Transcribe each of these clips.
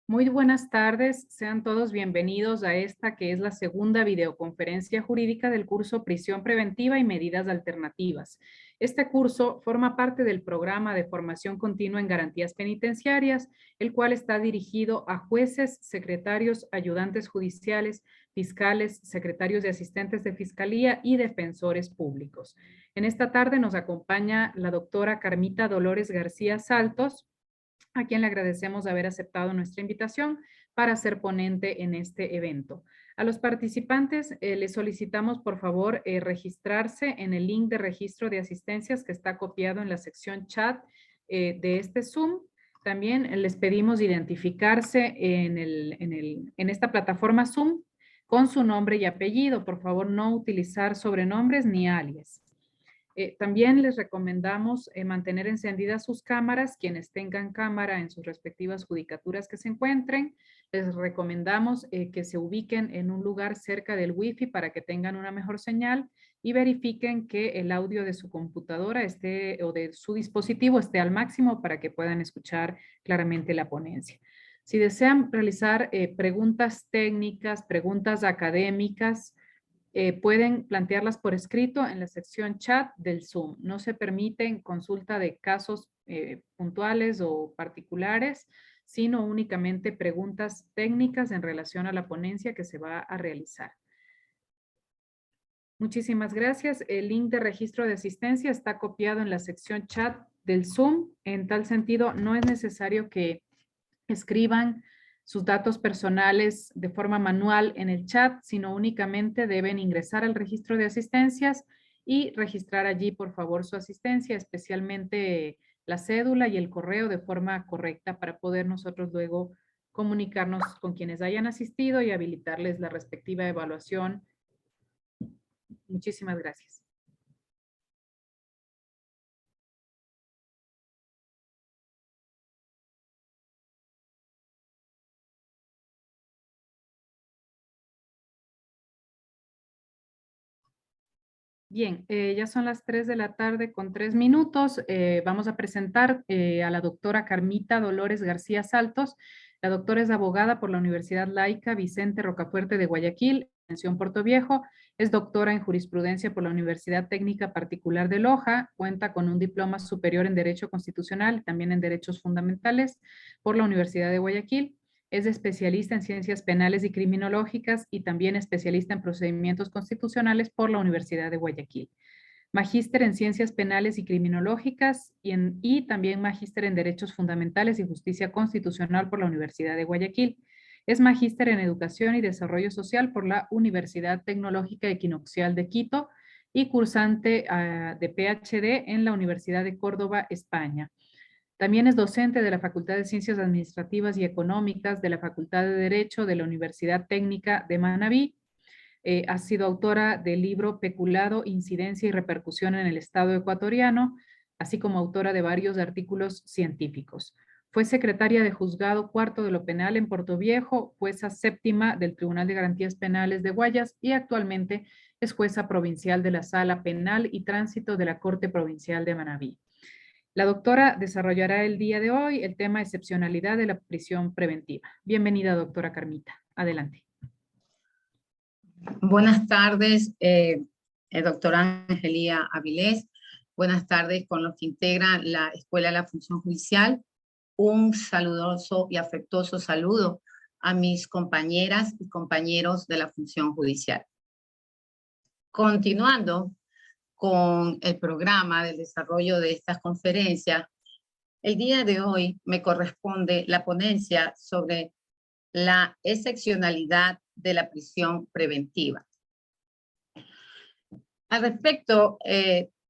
Muy buenas tardes, sean todos bienvenidos a esta que es la segunda videoconferencia jurídica del curso Prisión Preventiva y Medidas Alternativas. Este curso forma parte del programa de formación continua en garantías penitenciarias, el cual está dirigido a jueces, secretarios, ayudantes judiciales, fiscales, secretarios de asistentes de fiscalía y defensores públicos. En esta tarde nos acompaña la doctora Carmita Dolores García Saltos, a quien le agradecemos haber aceptado nuestra invitación para ser ponente en este evento. A los participantes les solicitamos por favor registrarse en el link de registro de asistencias que está copiado en la sección chat de este Zoom. También les pedimos identificarse en esta plataforma Zoom con su nombre y apellido. Por favor, no utilizar sobrenombres ni alias. También les recomendamos mantener encendidas sus cámaras. Quienes tengan cámara en sus respectivas judicaturas que se encuentren, les recomendamos que se ubiquen en un lugar cerca del wifi para que tengan una mejor señal y verifiquen que el audio de su computadora esté o de su dispositivo esté al máximo para que puedan escuchar claramente la ponencia. Si desean realizar preguntas técnicas, preguntas académicas, pueden plantearlas por escrito en la sección chat del Zoom. No se permiten consulta de casos puntuales o particulares, sino únicamente preguntas técnicas en relación a la ponencia que se va a realizar. Muchísimas gracias. El link de registro de asistencia está copiado en la sección chat del Zoom. En tal sentido, no es necesario que escriban sus datos personales de forma manual en el chat, sino únicamente deben ingresar al registro de asistencias y registrar allí, por favor, su asistencia, especialmente la cédula y el correo de forma correcta para poder nosotros luego comunicarnos con quienes hayan asistido y habilitarles la respectiva evaluación. Muchísimas gracias. Bien, ya son las 3 de la tarde con 3 minutos. Vamos a presentar a la doctora Carmita Dolores García Saltos. La doctora es abogada por la Universidad Laica Vicente Rocafuerte de Guayaquil, mención Puerto Viejo. Es doctora en jurisprudencia por la Universidad Técnica Particular de Loja. Cuenta con un diploma superior en Derecho Constitucional, también en Derechos Fundamentales por la Universidad de Guayaquil. Es especialista en ciencias penales y criminológicas y también especialista en procedimientos constitucionales por la Universidad de Guayaquil. Magíster en ciencias penales y criminológicas y también magíster en derechos fundamentales y justicia constitucional por la Universidad de Guayaquil. Es magíster en educación y desarrollo social por la Universidad Tecnológica Equinoccial de Quito y cursante de PhD en la Universidad de Córdoba, España. También es docente de la Facultad de Ciencias Administrativas y Económicas de la Facultad de Derecho de la Universidad Técnica de Manabí. Ha sido autora del libro Peculado, Incidencia y Repercusión en el Estado Ecuatoriano, así como autora de varios artículos científicos. Fue secretaria de Juzgado Cuarto de lo Penal en Puerto Viejo, jueza séptima del Tribunal de Garantías Penales de Guayas y actualmente es jueza provincial de la Sala Penal y Tránsito de la Corte Provincial de Manabí. La doctora desarrollará el día de hoy el tema excepcionalidad de la prisión preventiva. Bienvenida, doctora Carmita. Adelante. Buenas tardes, doctora Angelía Avilés. Buenas tardes con los que integran la Escuela de la Función Judicial. Un saludoso y afectuoso saludo a mis compañeras y compañeros de la Función Judicial. Continuando con el programa del desarrollo de estas conferencias, el día de hoy me corresponde la ponencia sobre la excepcionalidad de la prisión preventiva. Al respecto,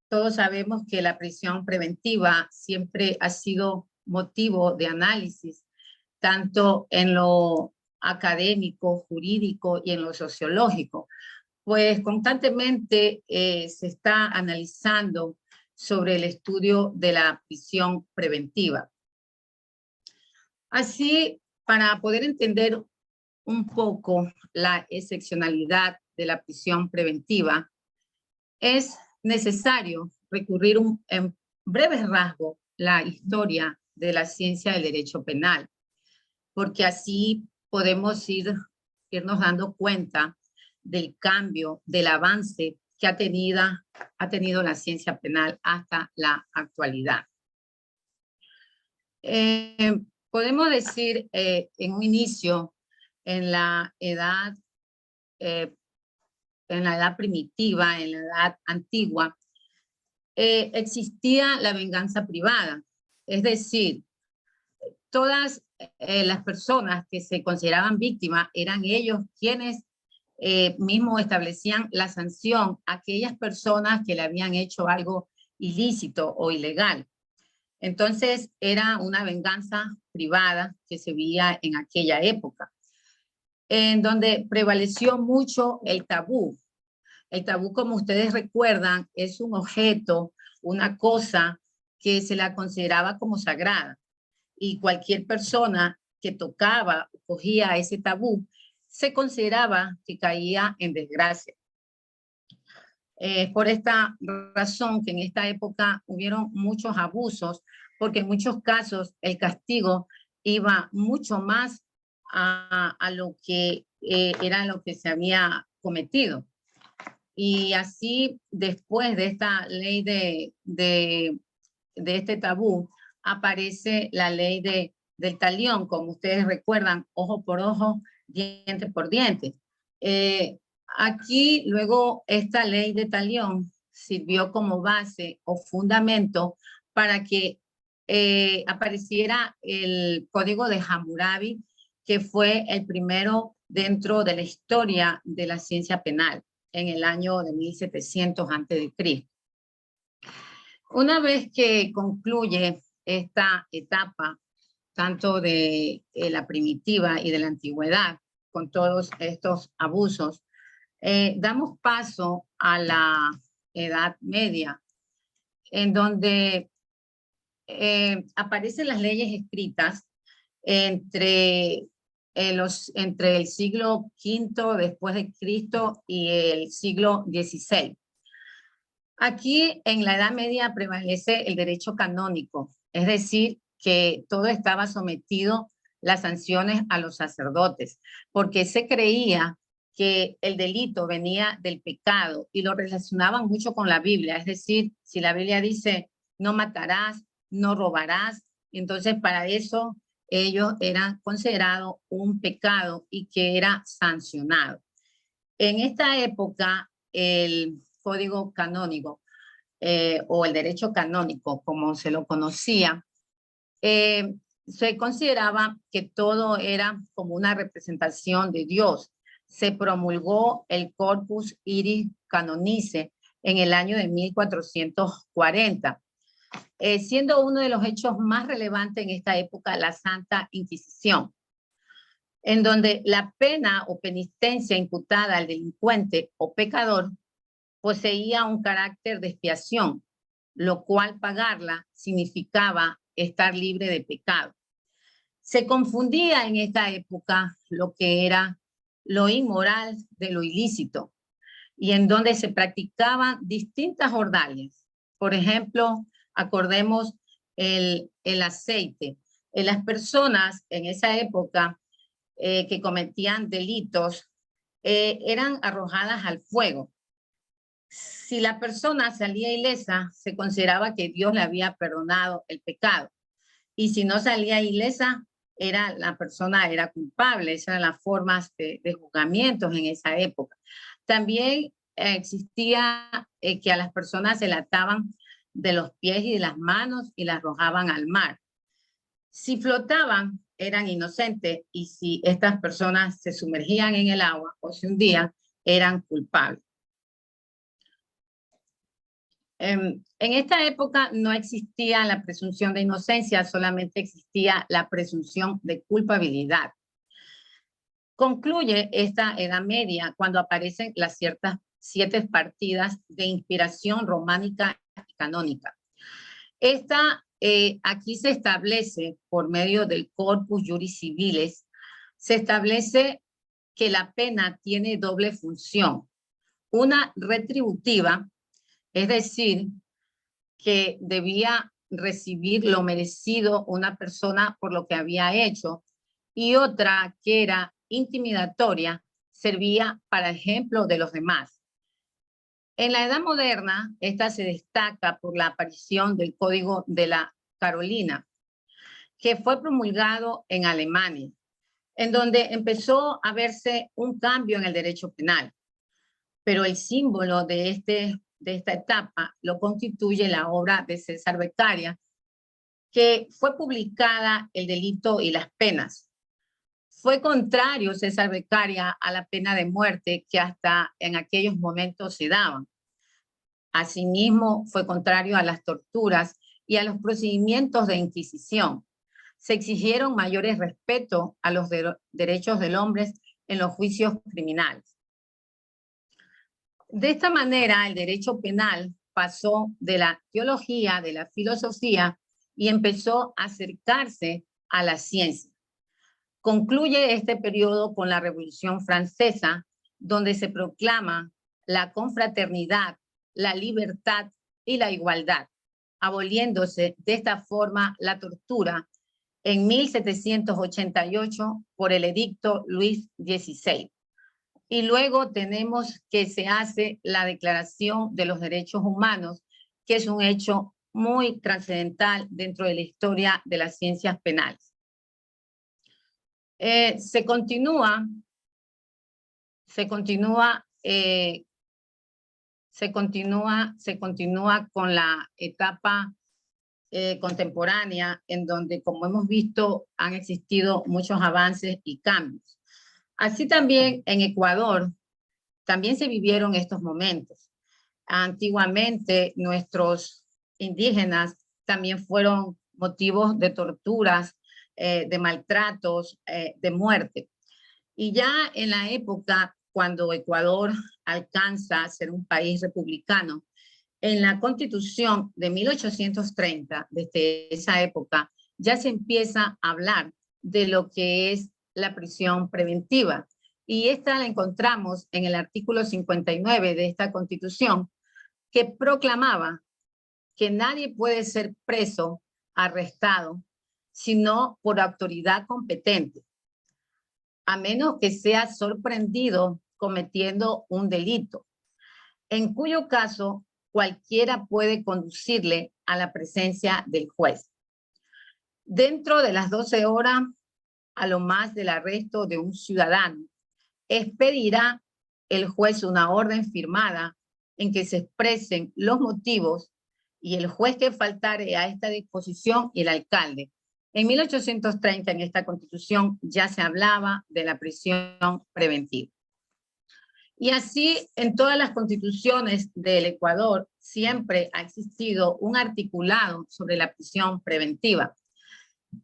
todos sabemos que la prisión preventiva siempre ha sido motivo de análisis, tanto en lo académico, jurídico y en lo sociológico, pues constantemente se está analizando sobre el estudio de la prisión preventiva. Así, para poder entender un poco la excepcionalidad de la prisión preventiva, es necesario recurrir en breves rasgos la historia de la ciencia del derecho penal, porque así podemos irnos dando cuenta del cambio, del avance que ha tenido la ciencia penal hasta la actualidad. Podemos decir en un inicio, en la edad primitiva, en la edad antigua, existía la venganza privada. Es decir, todas las personas que se consideraban víctimas eran ellos quienes mismos establecían la sanción a aquellas personas que le habían hecho algo ilícito o ilegal. Entonces era una venganza privada que se veía en aquella época, en donde prevaleció mucho el tabú. El tabú, como ustedes recuerdan, es un objeto, una cosa que se la consideraba como sagrada. Y cualquier persona que tocaba o cogía ese tabú se consideraba que caía en desgracia. Por esta razón que en esta época hubieron muchos abusos, porque en muchos casos el castigo iba mucho más a lo que era lo que se había cometido. Y así, después de esta ley de este tabú, aparece la ley del talión, como ustedes recuerdan, ojo por ojo, diente por diente. Aquí luego esta ley de talión sirvió como base o fundamento para que apareciera el Código de Hammurabi, que fue el primero dentro de la historia de la ciencia penal en el año de 1700 a.C. Una vez que concluye esta etapa, tanto de la primitiva y de la antigüedad, con todos estos abusos, damos paso a la Edad Media, en donde aparecen las leyes escritas entre el siglo V después de Cristo y el siglo XVI. Aquí en la Edad Media prevalece el derecho canónico, es decir, que todo estaba sometido las sanciones a los sacerdotes, porque se creía que el delito venía del pecado y lo relacionaban mucho con la Biblia, es decir, si la Biblia dice no matarás, no robarás, entonces para eso ellos eran considerados un pecado y que era sancionado. En esta época, el código canónico o el derecho canónico, como se lo conocía, se consideraba que todo era como una representación de Dios. Se promulgó el Corpus Iris Canonice en el año de 1440, siendo uno de los hechos más relevantes en esta época la Santa Inquisición, en donde la pena o penitencia imputada al delincuente o pecador poseía un carácter de expiación, lo cual pagarla significaba estar libre de pecado. Se confundía en esta época lo que era lo inmoral de lo ilícito y en donde se practicaban distintas ordalias. Por ejemplo, acordemos el aceite. Las personas en esa época que cometían delitos eran arrojadas al fuego. Si la persona salía ilesa, se consideraba que Dios le había perdonado el pecado. Y si no salía ilesa, la persona era culpable. Esas eran las formas de juzgamientos en esa época. También existía que a las personas se le ataban de los pies y de las manos y las arrojaban al mar. Si flotaban, eran inocentes, y si estas personas se sumergían en el agua o se hundían, eran culpables. En esta época no existía la presunción de inocencia, solamente existía la presunción de culpabilidad. Concluye esta Edad Media cuando aparecen las 7 partidas de inspiración románica y canónica. Aquí se establece, por medio del Corpus Juris Civiles, se establece que la pena tiene doble función. Una retributiva, es decir, que debía recibir lo merecido una persona por lo que había hecho, y otra que era intimidatoria, servía para ejemplo de los demás. En la Edad Moderna, esta se destaca por la aparición del Código de la Carolina, que fue promulgado en Alemania, en donde empezó a verse un cambio en el derecho penal. Pero el símbolo de esta etapa lo constituye la obra de César Beccaria, que fue publicada El delito y las penas. Fue contrario César Beccaria a la pena de muerte que hasta en aquellos momentos se daban. Asimismo, fue contrario a las torturas y a los procedimientos de inquisición. Se exigieron mayores respeto a los derechos del hombre en los juicios criminales. De esta manera, el derecho penal pasó de la teología, de la filosofía, y empezó a acercarse a la ciencia. Concluye este periodo con la Revolución Francesa, donde se proclama la confraternidad, la libertad y la igualdad, aboliéndose de esta forma la tortura en 1788 por el edicto Luis XVI. Y luego tenemos que se hace la Declaración de los Derechos Humanos, que es un hecho muy trascendental dentro de la historia de las ciencias penales. Se continúa con la etapa contemporánea, en donde, como hemos visto, han existido muchos avances y cambios. Así también en Ecuador, también se vivieron estos momentos. Antiguamente, nuestros indígenas también fueron motivos de torturas, de maltratos, de muerte. Y ya en la época, cuando Ecuador alcanza a ser un país republicano, en la Constitución de 1830, desde esa época, ya se empieza a hablar de lo que es la prisión preventiva. Y esta la encontramos en el artículo 59 de esta Constitución, que proclamaba que nadie puede ser preso, arrestado, sino por autoridad competente, a menos que sea sorprendido cometiendo un delito, en cuyo caso cualquiera puede conducirle a la presencia del juez. Dentro de las 12 horas, a lo más del arresto de un ciudadano, expedirá el juez una orden firmada en que se expresen los motivos y el juez que faltare a esta disposición y el alcalde. En 1830, en esta Constitución, ya se hablaba de la prisión preventiva. Y así, en todas las constituciones del Ecuador, siempre ha existido un articulado sobre la prisión preventiva.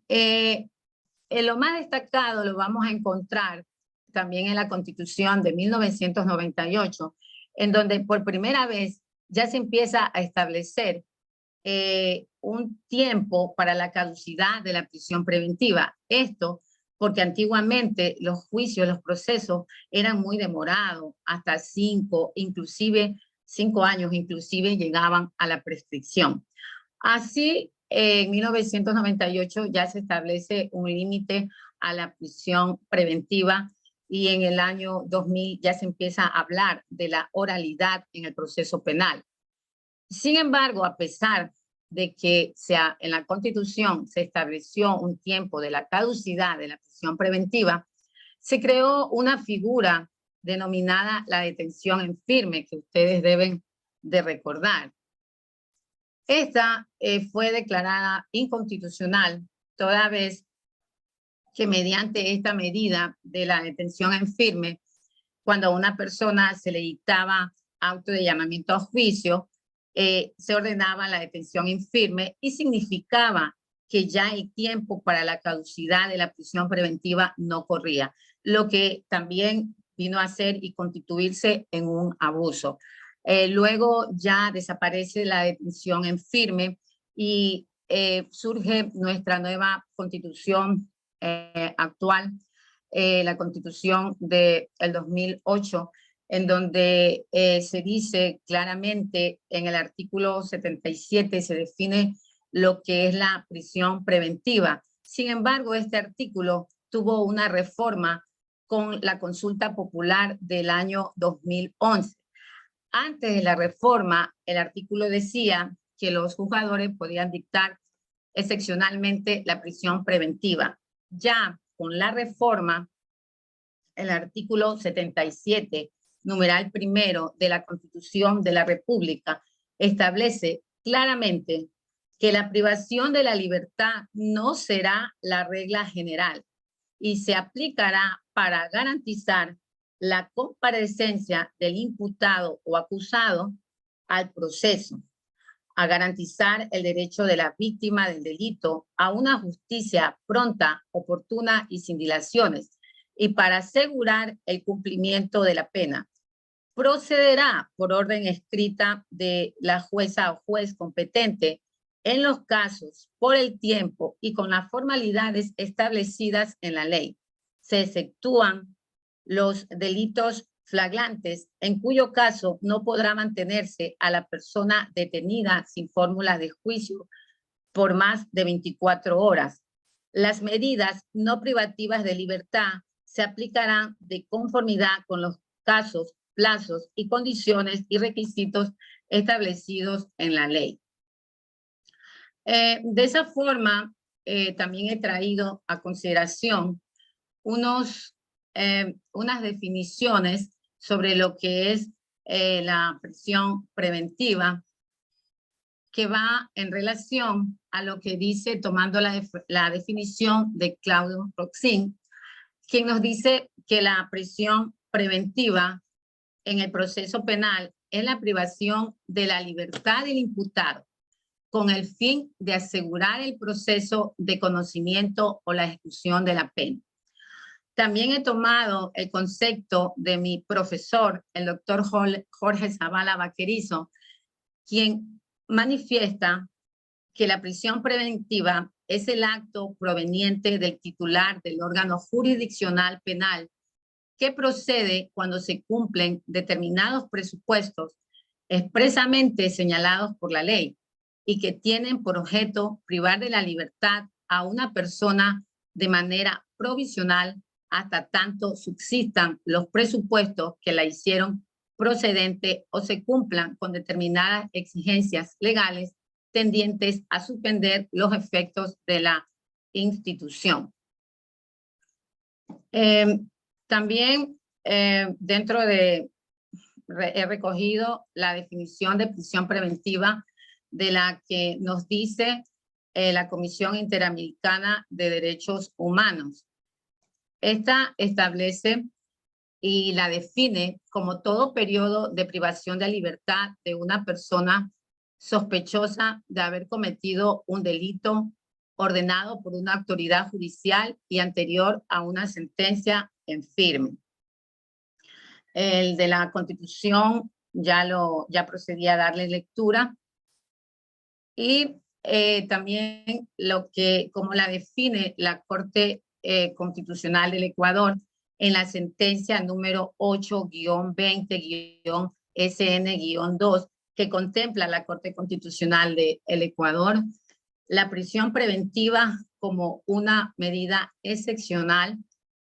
En lo más destacado lo vamos a encontrar también en la Constitución de 1998, en donde por primera vez ya se empieza a establecer un tiempo para la caducidad de la prisión preventiva. Esto porque antiguamente los juicios, los procesos eran muy demorados, hasta 5 años inclusive llegaban a la prescripción. Así, en 1998 ya se establece un límite a la prisión preventiva y en el año 2000 ya se empieza a hablar de la oralidad en el proceso penal. Sin embargo, a pesar de que en la Constitución se estableció un tiempo de la caducidad de la prisión preventiva, se creó una figura denominada la detención en firme, que ustedes deben de recordar. Esta fue declarada inconstitucional toda vez que mediante esta medida de la detención en firme, cuando a una persona se le dictaba auto de llamamiento a juicio, se ordenaba la detención en firme y significaba que ya el tiempo para la caducidad de la prisión preventiva no corría, lo que también vino a ser y constituirse en un abuso. Luego ya desaparece la detención en firme y surge nuestra nueva constitución actual, la constitución del 2008, en donde se dice claramente en el artículo 77 se define lo que es la prisión preventiva. Sin embargo, este artículo tuvo una reforma con la consulta popular del año 2011. Antes de la reforma, el artículo decía que los juzgadores podían dictar excepcionalmente la prisión preventiva. Ya con la reforma, el artículo 77, numeral primero de la Constitución de la República, establece claramente que la privación de la libertad no será la regla general y se aplicará para garantizar la comparecencia del imputado o acusado al proceso, a garantizar el derecho de la víctima del delito a una justicia pronta, oportuna y sin dilaciones, y para asegurar el cumplimiento de la pena. Procederá por orden escrita de la jueza o juez competente en los casos, por el tiempo y con las formalidades establecidas en la ley. Se exceptúan los delitos flagrantes, en cuyo caso no podrá mantenerse a la persona detenida sin fórmula de juicio por más de 24 horas. Las medidas no privativas de libertad se aplicarán de conformidad con los casos, plazos y condiciones y requisitos establecidos en la ley. De esa forma, también he traído a consideración unas definiciones sobre lo que es la prisión preventiva, que va en relación a lo que dice, tomando la definición de Claudio Roxin, quien nos dice que la prisión preventiva en el proceso penal es la privación de la libertad del imputado con el fin de asegurar el proceso de conocimiento o la ejecución de la pena. También he tomado el concepto de mi profesor, el doctor Jorge Zavala Vaquerizo, quien manifiesta que la prisión preventiva es el acto proveniente del titular del órgano jurisdiccional penal que procede cuando se cumplen determinados presupuestos expresamente señalados por la ley y que tienen por objeto privar de la libertad a una persona de manera provisional hasta tanto subsistan los presupuestos que la hicieron procedente o se cumplan con determinadas exigencias legales tendientes a suspender los efectos de la institución. También he recogido la definición de prisión preventiva de la que nos dice la Comisión Interamericana de Derechos Humanos. Esta establece y la define como todo periodo de privación de libertad de una persona sospechosa de haber cometido un delito ordenado por una autoridad judicial y anterior a una sentencia en firme. El de la Constitución ya procedí a darle lectura. Y también como la define la Corte Constitucional del Ecuador en la sentencia número 8-20-SN-2 que contempla la Corte Constitucional del Ecuador, la prisión preventiva como una medida excepcional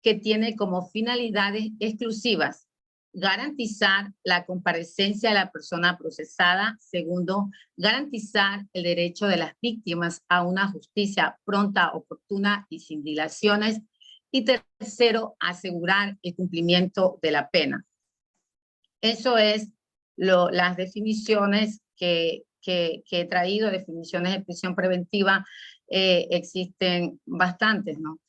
que tiene como finalidades exclusivas garantizar la comparecencia de la persona procesada. Segundo, garantizar el derecho de las víctimas a una justicia pronta, oportuna y sin dilaciones. Y tercero, asegurar el cumplimiento de la pena. Eso es las definiciones que he traído, definiciones de prisión preventiva. Existen bastantes, ¿no?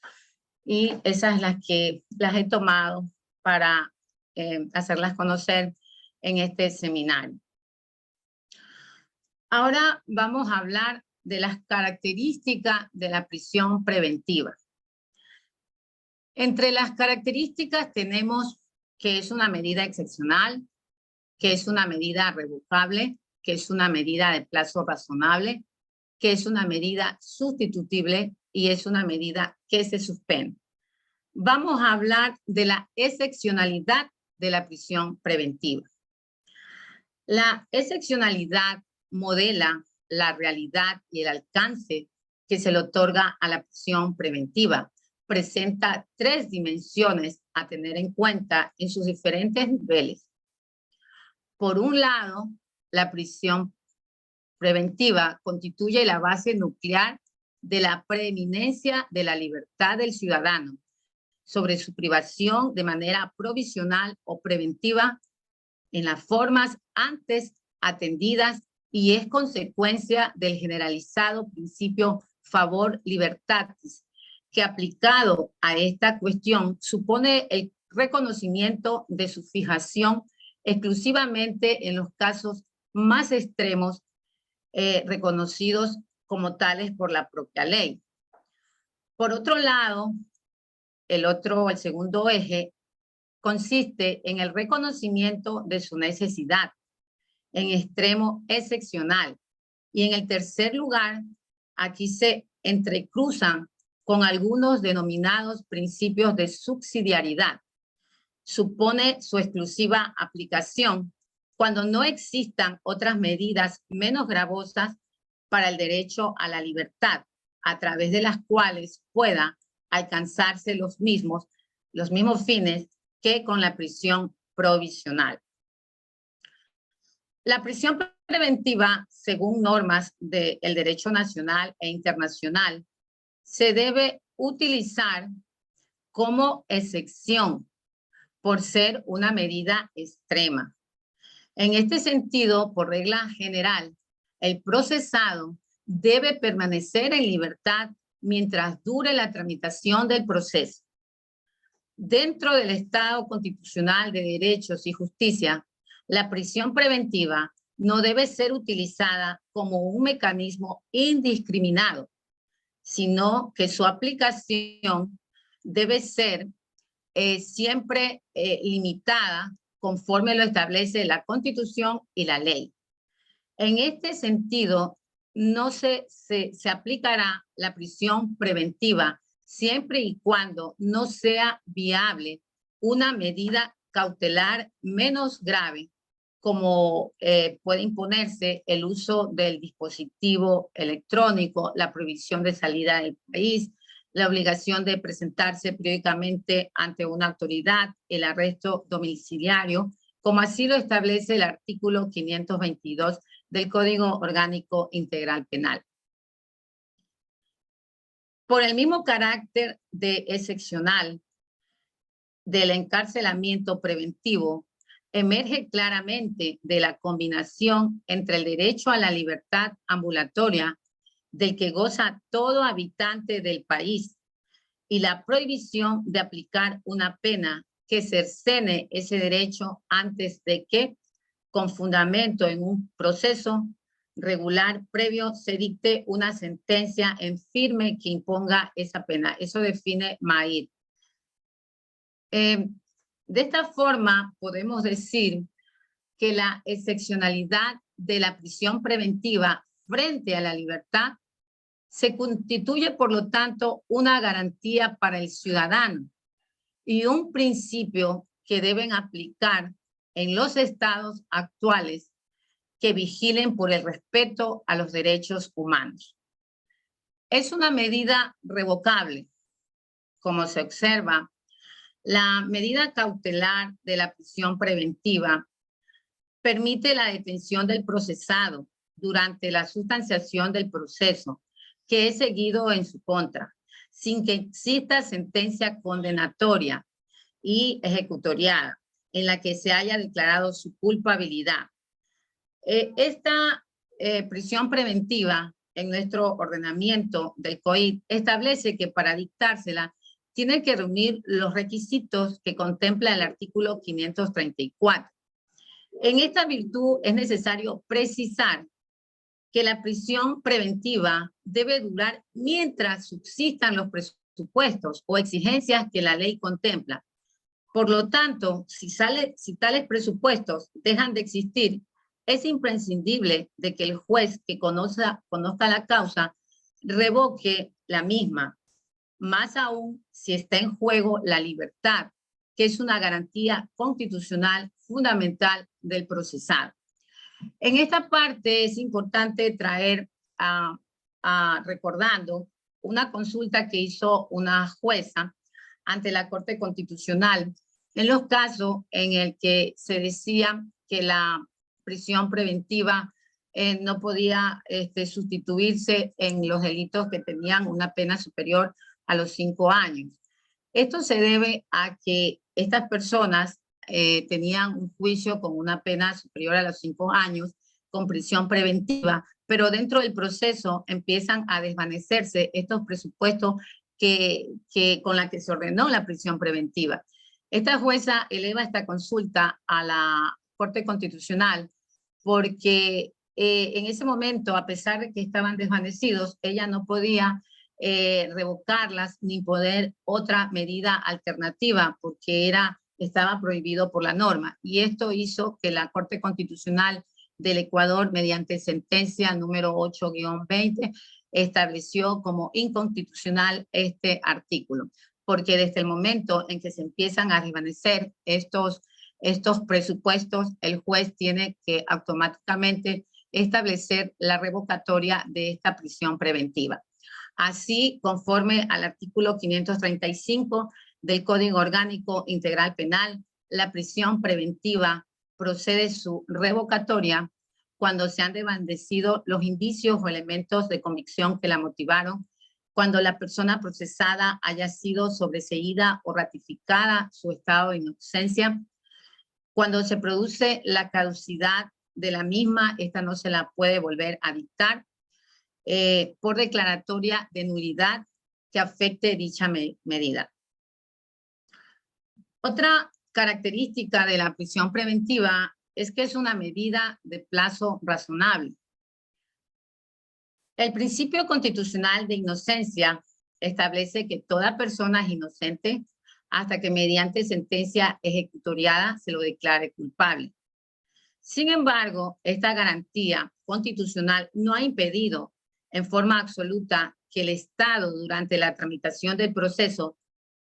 Y esas las que las he tomado para hacerlas conocer en este seminario. Ahora vamos a hablar de las características de la prisión preventiva. Entre las características tenemos que es una medida excepcional, que es una medida revocable, que es una medida de plazo razonable, que es una medida sustitutible y es una medida que se suspende. Vamos a hablar de la excepcionalidad de la prisión preventiva. La excepcionalidad modela la realidad y el alcance que se le otorga a la prisión preventiva, presenta 3 dimensiones a tener en cuenta en sus diferentes niveles. Por un lado, la prisión preventiva constituye la base nuclear de la preeminencia de la libertad del ciudadano sobre su privación de manera provisional o preventiva en las formas antes atendidas y es consecuencia del generalizado principio favor libertatis, que aplicado a esta cuestión supone el reconocimiento de su fijación exclusivamente en los casos más extremos reconocidos como tales por la propia ley. Por otro lado, el segundo eje consiste en el reconocimiento de su necesidad en extremo excepcional. Y en el tercer lugar, aquí se entrecruzan con algunos denominados principios de subsidiariedad. Supone su exclusiva aplicación cuando no existan otras medidas menos gravosas para el derecho a la libertad, a través de las cuales pueda alcanzarse los mismos fines que con la prisión provisional. La prisión preventiva, según normas del derecho nacional e internacional, se debe utilizar como excepción por ser una medida extrema. En este sentido, por regla general, el procesado debe permanecer en libertad mientras dure la tramitación del proceso. Dentro del Estado constitucional de derechos y justicia, la prisión preventiva no debe ser utilizada como un mecanismo indiscriminado, sino que su aplicación debe ser siempre limitada conforme lo establece la Constitución y la ley. En este sentido, no se aplicará la prisión preventiva siempre y cuando no sea viable una medida cautelar menos grave, como puede imponerse el uso del dispositivo electrónico, la prohibición de salida del país, la obligación de presentarse periódicamente ante una autoridad, el arresto domiciliario, como así lo establece el artículo 522 del Código Orgánico Integral Penal. Por el mismo carácter de excepcional del encarcelamiento preventivo, emerge claramente de la combinación entre el derecho a la libertad ambulatoria del que goza todo habitante del país y la prohibición de aplicar una pena que cercene ese derecho antes de que, con fundamento en un proceso regular previo, se dicte una sentencia en firme que imponga esa pena. Eso define Mair. De esta forma, podemos decir que la excepcionalidad de la prisión preventiva frente a la libertad se constituye, por lo tanto, una garantía para el ciudadano y un principio que deben aplicar en los estados actuales que vigilen por el respeto a los derechos humanos. Es una medida revocable. Como se observa, la medida cautelar de la prisión preventiva permite la detención del procesado durante la sustanciación del proceso que es seguido en su contra, sin que exista sentencia condenatoria y ejecutoriada en la que se haya declarado su culpabilidad. Esta prisión preventiva en nuestro ordenamiento del COID establece que para dictársela tiene que reunir los requisitos que contempla el artículo 534. En esta virtud es necesario precisar que la prisión preventiva debe durar mientras subsistan los presupuestos o exigencias que la ley contempla. Por lo tanto, si tales presupuestos dejan de existir, es imprescindible de que el juez que conozca la causa revoque la misma, más aún si está en juego la libertad, que es una garantía constitucional fundamental del procesado. En esta parte es importante traer recordando una consulta que hizo una jueza ante la Corte Constitucional en los casos en el que se decía que la prisión preventiva no podía sustituirse en los delitos que tenían una pena superior a los 5 años. Esto se debe a que estas personas tenían un juicio con una pena superior a los 5 años con prisión preventiva, pero dentro del proceso empiezan a desvanecerse estos presupuestos con la que se ordenó la prisión preventiva. Esta jueza eleva esta consulta a la Corte Constitucional porque en ese momento, a pesar de que estaban desvanecidos, ella no podía revocarlas ni poner otra medida alternativa porque estaba prohibido por la norma. Y esto hizo que la Corte Constitucional del Ecuador, mediante sentencia número 8-20, estableció como inconstitucional este artículo, porque desde el momento en que se empiezan a desvanecer estos presupuestos, el juez tiene que automáticamente establecer la revocatoria de esta prisión preventiva. Así, conforme al artículo 535 del Código Orgánico Integral Penal, la prisión preventiva procede su revocatoria cuando se han desvanecido los indicios o elementos de convicción que la motivaron, cuando la persona procesada haya sido sobreseída o ratificada su estado de inocencia, cuando se produce la caducidad de la misma, esta no se la puede volver a dictar, por declaratoria de nulidad que afecte dicha medida. Otra característica de la prisión preventiva es que es una medida de plazo razonable. El principio constitucional de inocencia establece que toda persona es inocente hasta que mediante sentencia ejecutoriada se lo declare culpable. Sin embargo, esta garantía constitucional no ha impedido en forma absoluta que el Estado, durante la tramitación del proceso,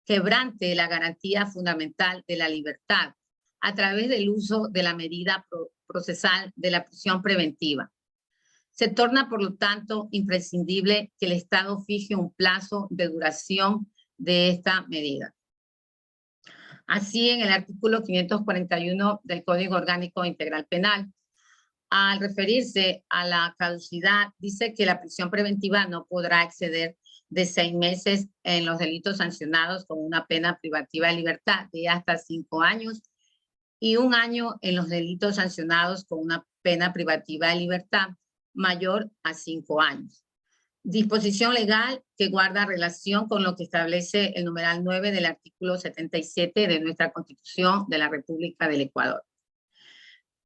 quebrante la garantía fundamental de la libertad a través del uso de la medida procesal de la prisión preventiva. Se torna, por lo tanto, imprescindible que el Estado fije un plazo de duración de esta medida. Así, en el artículo 541 del Código Orgánico Integral Penal, al referirse a la caducidad, dice que la prisión preventiva no podrá exceder de 6 meses en los delitos sancionados con una pena privativa de libertad de hasta 5 años y 1 año en los delitos sancionados con una pena privativa de libertad mayor a 5 años. Disposición legal que guarda relación con lo que establece el numeral 9 del artículo 77 de nuestra Constitución de la República del Ecuador.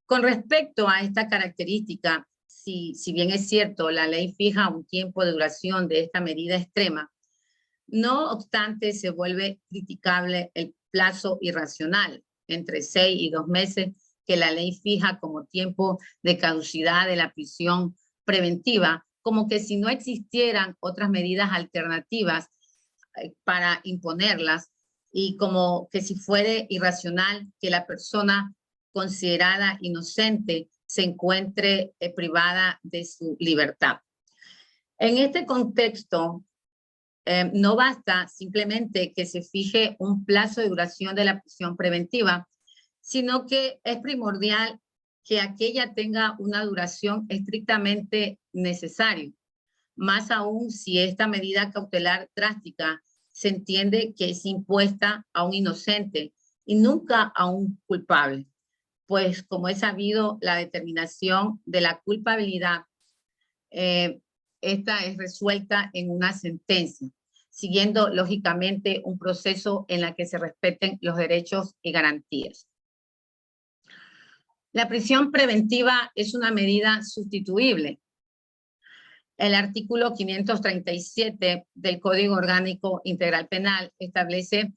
Con respecto a esta característica, si bien es cierto, la ley fija un tiempo de duración de esta medida extrema, no obstante se vuelve criticable el plazo irracional, entre 6 y 2 meses, que la ley fija como tiempo de caducidad de la prisión preventiva, como que si no existieran otras medidas alternativas para imponerlas y como que si fuera irracional que la persona considerada inocente se encuentre privada de su libertad. En este contexto, no basta simplemente que se fije un plazo de duración de la prisión preventiva, sino que es primordial que aquella tenga una duración estrictamente necesaria, más aún si esta medida cautelar drástica se entiende que es impuesta a un inocente y nunca a un culpable, pues como es sabido, la determinación de la culpabilidad, esta es resuelta en una sentencia, siguiendo lógicamente un proceso en el que se respeten los derechos y garantías. La prisión preventiva es una medida sustituible. El artículo 537 del Código Orgánico Integral Penal establece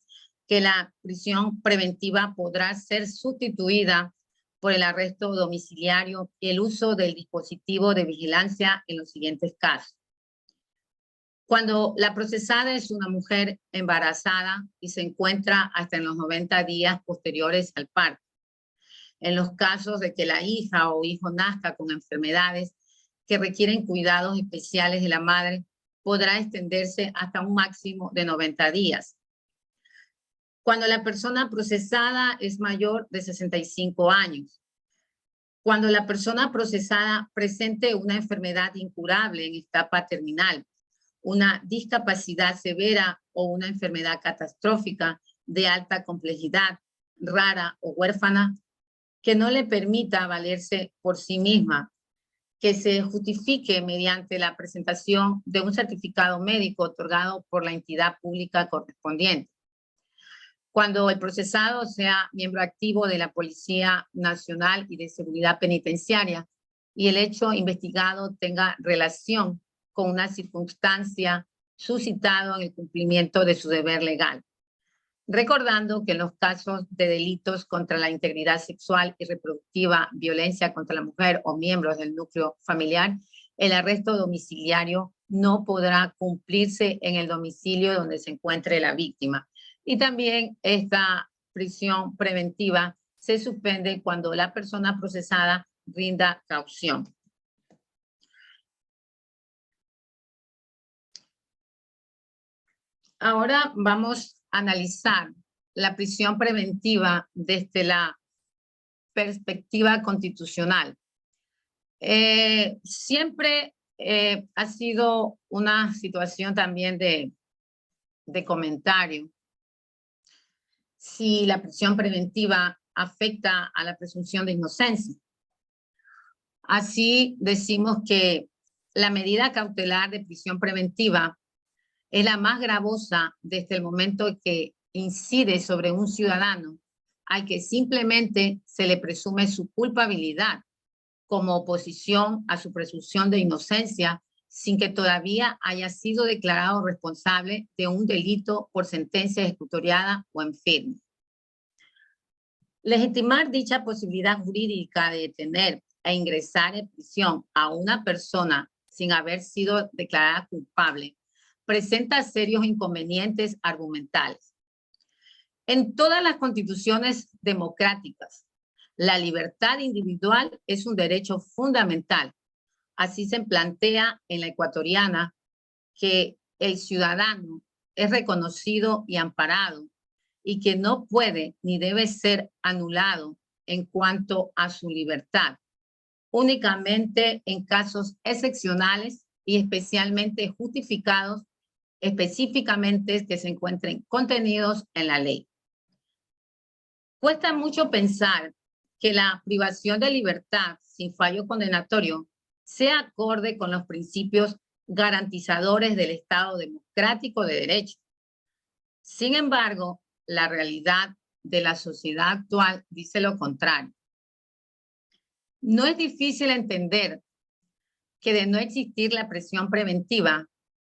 que la prisión preventiva podrá ser sustituida por el arresto domiciliario y el uso del dispositivo de vigilancia en los siguientes casos. Cuando la procesada es una mujer embarazada y se encuentra hasta en los 90 días posteriores al parto. En los casos de que la hija o hijo nazca con enfermedades que requieren cuidados especiales de la madre, podrá extenderse hasta un máximo de 90 días. Cuando la persona procesada es mayor de 65 años. Cuando la persona procesada presente una enfermedad incurable en etapa terminal, una discapacidad severa o una enfermedad catastrófica de alta complejidad, rara o huérfana, que no le permita valerse por sí misma, que se justifique mediante la presentación de un certificado médico otorgado por la entidad pública correspondiente. Cuando el procesado sea miembro activo de la Policía Nacional y de Seguridad Penitenciaria y el hecho investigado tenga relación con una circunstancia suscitado en el cumplimiento de su deber legal. Recordando que en los casos de delitos contra la integridad sexual y reproductiva, violencia contra la mujer o miembros del núcleo familiar, el arresto domiciliario no podrá cumplirse en el domicilio donde se encuentre la víctima. Y también esta prisión preventiva se suspende cuando la persona procesada rinda caución. Ahora vamos a analizar la prisión preventiva desde la perspectiva constitucional. Siempre ha sido una situación también de comentario si la prisión preventiva afecta a la presunción de inocencia. Así decimos que la medida cautelar de prisión preventiva es la más gravosa desde el momento que incide sobre un ciudadano al que simplemente se le presume su culpabilidad como oposición a su presunción de inocencia sin que todavía haya sido declarado responsable de un delito por sentencia ejecutoriada o en firme. Legitimar dicha posibilidad jurídica de detener e ingresar en prisión a una persona sin haber sido declarada culpable presenta serios inconvenientes argumentales. En todas las constituciones democráticas, la libertad individual es un derecho fundamental. Así se plantea en la ecuatoriana que el ciudadano es reconocido y amparado y que no puede ni debe ser anulado en cuanto a su libertad, únicamente en casos excepcionales y especialmente justificados, específicamente que se encuentren contenidos en la ley. Cuesta mucho pensar que la privación de libertad sin fallo condenatorio sea acorde con los principios garantizadores del Estado democrático de derecho. Sin embargo, la realidad de la sociedad actual dice lo contrario. No es difícil entender que de no existir la prisión preventiva,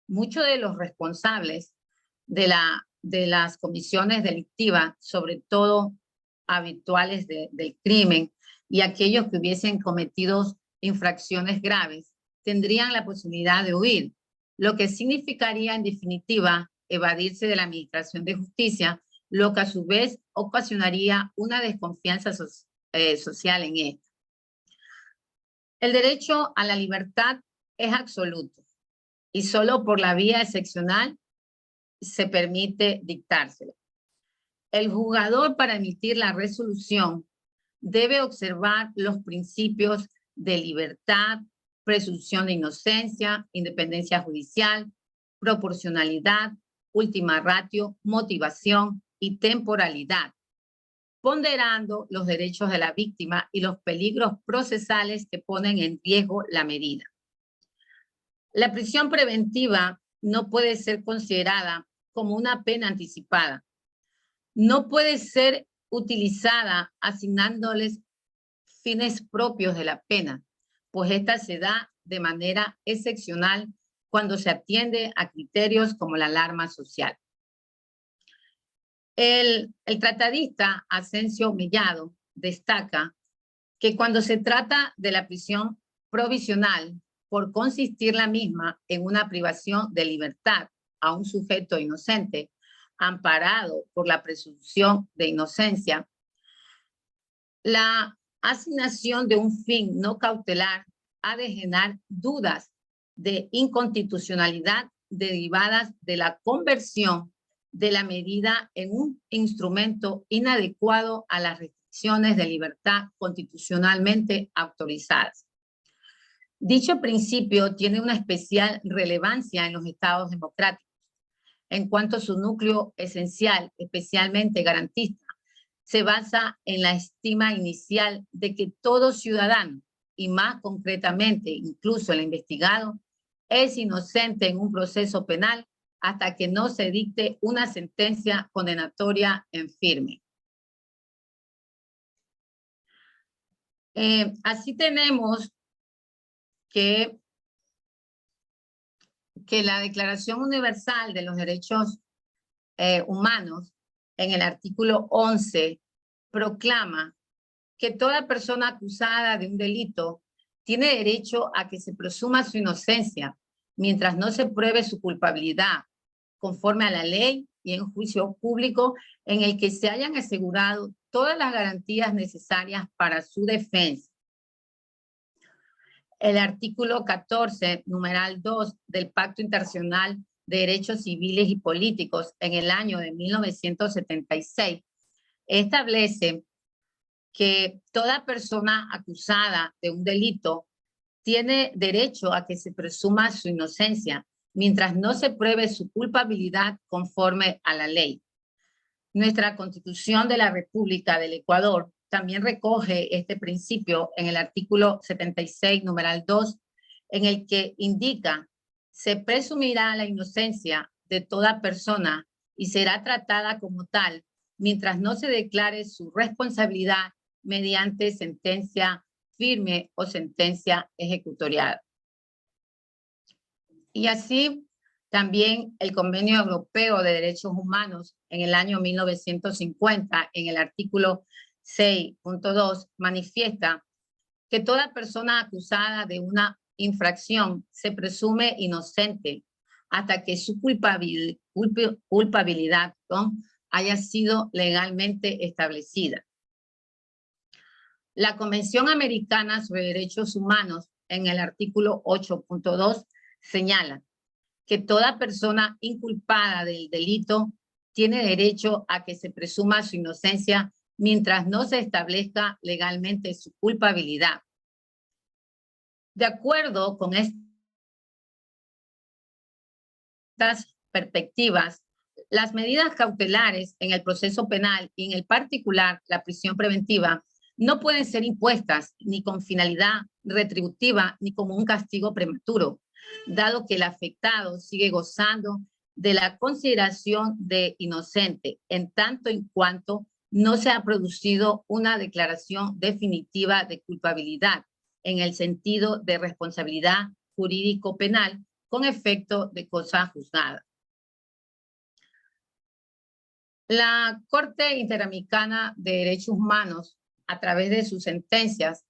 muchos de los responsables de las comisiones delictivas, sobre todo habituales del crimen, y aquellos que hubiesen cometido infracciones graves, tendrían la posibilidad de huir, lo que significaría en definitiva evadirse de la administración de justicia, lo que a su vez ocasionaría una desconfianza social en esta. El derecho a la libertad es absoluto y solo por la vía excepcional se permite dictársela. El juzgador, para emitir la resolución, debe observar los principios de libertad, presunción de inocencia, independencia judicial, proporcionalidad, última ratio, motivación y temporalidad, ponderando los derechos de la víctima y los peligros procesales que ponen en riesgo la medida. La prisión preventiva no puede ser considerada como una pena anticipada. No puede ser utilizada asignándoles fines propios de la pena, pues esta se da de manera excepcional cuando se atiende a criterios como la alarma social. El tratadista Asensio Mellado destaca que cuando se trata de la prisión provisional, por consistir la misma en una privación de libertad a un sujeto inocente, amparado por la presunción de inocencia, la asignación de un fin no cautelar ha de generar dudas de inconstitucionalidad derivadas de la conversión de la medida en un instrumento inadecuado a las restricciones de libertad constitucionalmente autorizadas. Dicho principio tiene una especial relevancia en los estados democráticos, en cuanto a su núcleo esencial, especialmente garantista, se basa en la estima inicial de que todo ciudadano, y más concretamente incluso el investigado, es inocente en un proceso penal hasta que no se dicte una sentencia condenatoria en firme. Así tenemos que la Declaración Universal de los Derechos Humanos, en el artículo 11, proclama que toda persona acusada de un delito tiene derecho a que se presuma su inocencia mientras no se pruebe su culpabilidad, conforme a la ley y en juicio público en el que se hayan asegurado todas las garantías necesarias para su defensa. El artículo 14, numeral 2 del Pacto Internacional de Derechos Civiles y Políticos en el año de 1976 establece que toda persona acusada de un delito tiene derecho a que se presuma su inocencia mientras no se pruebe su culpabilidad conforme a la ley. Nuestra Constitución de la República del Ecuador también recoge este principio en el artículo 76, numeral 2, en el que indica: se presumirá la inocencia de toda persona y será tratada como tal mientras no se declare su responsabilidad mediante sentencia firme o sentencia ejecutoriada. Y así también el Convenio Europeo de Derechos Humanos en el año 1950, en el artículo 6.2, manifiesta que toda persona acusada de una infracción se presume inocente hasta que su culpabilidad haya sido legalmente establecida. La Convención Americana sobre Derechos Humanos, en el artículo 8.2, señala que toda persona inculpada del delito tiene derecho a que se presuma su inocencia mientras no se establezca legalmente su culpabilidad. De acuerdo con estas perspectivas, las medidas cautelares en el proceso penal y en el particular la prisión preventiva no pueden ser impuestas ni con finalidad retributiva ni como un castigo prematuro, dado que el afectado sigue gozando de la consideración de inocente, en tanto en cuanto no se ha producido una declaración definitiva de culpabilidad en el sentido de responsabilidad jurídico-penal con efecto de cosa juzgada. La Corte Interamericana de Derechos Humanos, a través de sus sentencias,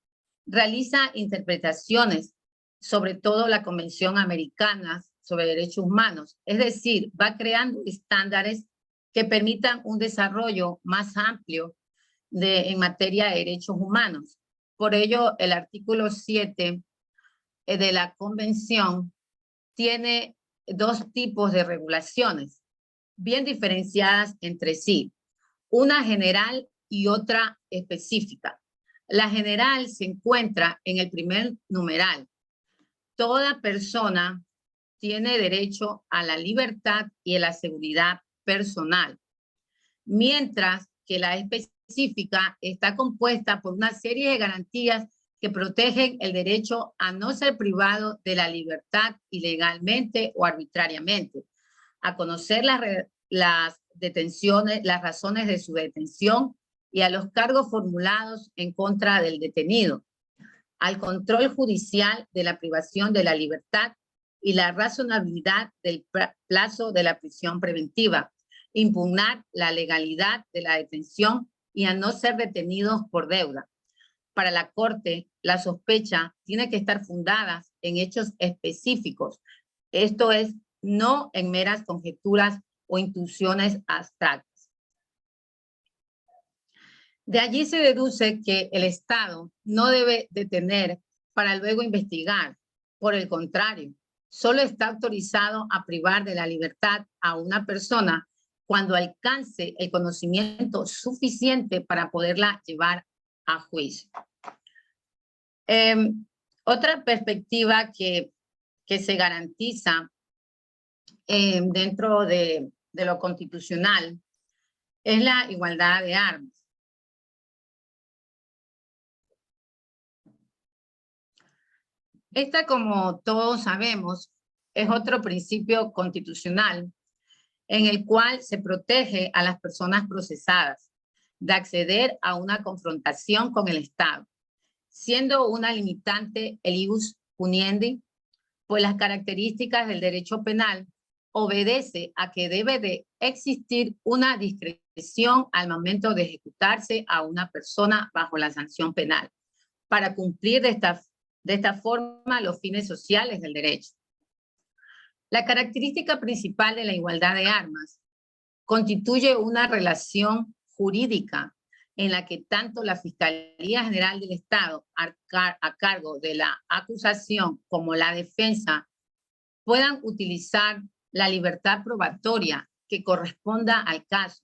realiza interpretaciones sobre todo la Convención Americana sobre Derechos Humanos, es decir, va creando estándares que permitan un desarrollo más amplio en materia de derechos humanos. Por ello, el artículo 7 de la Convención tiene dos tipos de regulaciones bien diferenciadas entre sí, una general y otra específica. La general se encuentra en el primer numeral. Toda persona tiene derecho a la libertad y a la seguridad personal, mientras que la específica está compuesta por una serie de garantías que protegen el derecho a no ser privado de la libertad ilegalmente o arbitrariamente, a conocer las detenciones, las razones de su detención y a los cargos formulados en contra del detenido, al control judicial de la privación de la libertad y la razonabilidad del plazo de la prisión preventiva, impugnar la legalidad de la detención y a no ser detenidos por deuda. Para la Corte, la sospecha tiene que estar fundada en hechos específicos, esto es, no en meras conjeturas o intuiciones abstractas. De allí se deduce que el Estado no debe detener para luego investigar. Por el contrario, solo está autorizado a privar de la libertad a una persona cuando alcance el conocimiento suficiente para poderla llevar a juicio. Otra perspectiva que se garantiza dentro de lo constitucional es la igualdad de armas. Esta, como todos sabemos, es otro principio constitucional en el cual se protege a las personas procesadas de acceder a una confrontación con el Estado, siendo una limitante el ius puniendi, pues las características del derecho penal obedece a que debe de existir una discreción al momento de ejecutarse a una persona bajo la sanción penal, para cumplir de esta forma los fines sociales del derecho. La característica principal de la igualdad de armas constituye una relación jurídica en la que tanto la Fiscalía General del Estado, a cargo de la acusación, como la defensa, puedan utilizar la libertad probatoria que corresponda al caso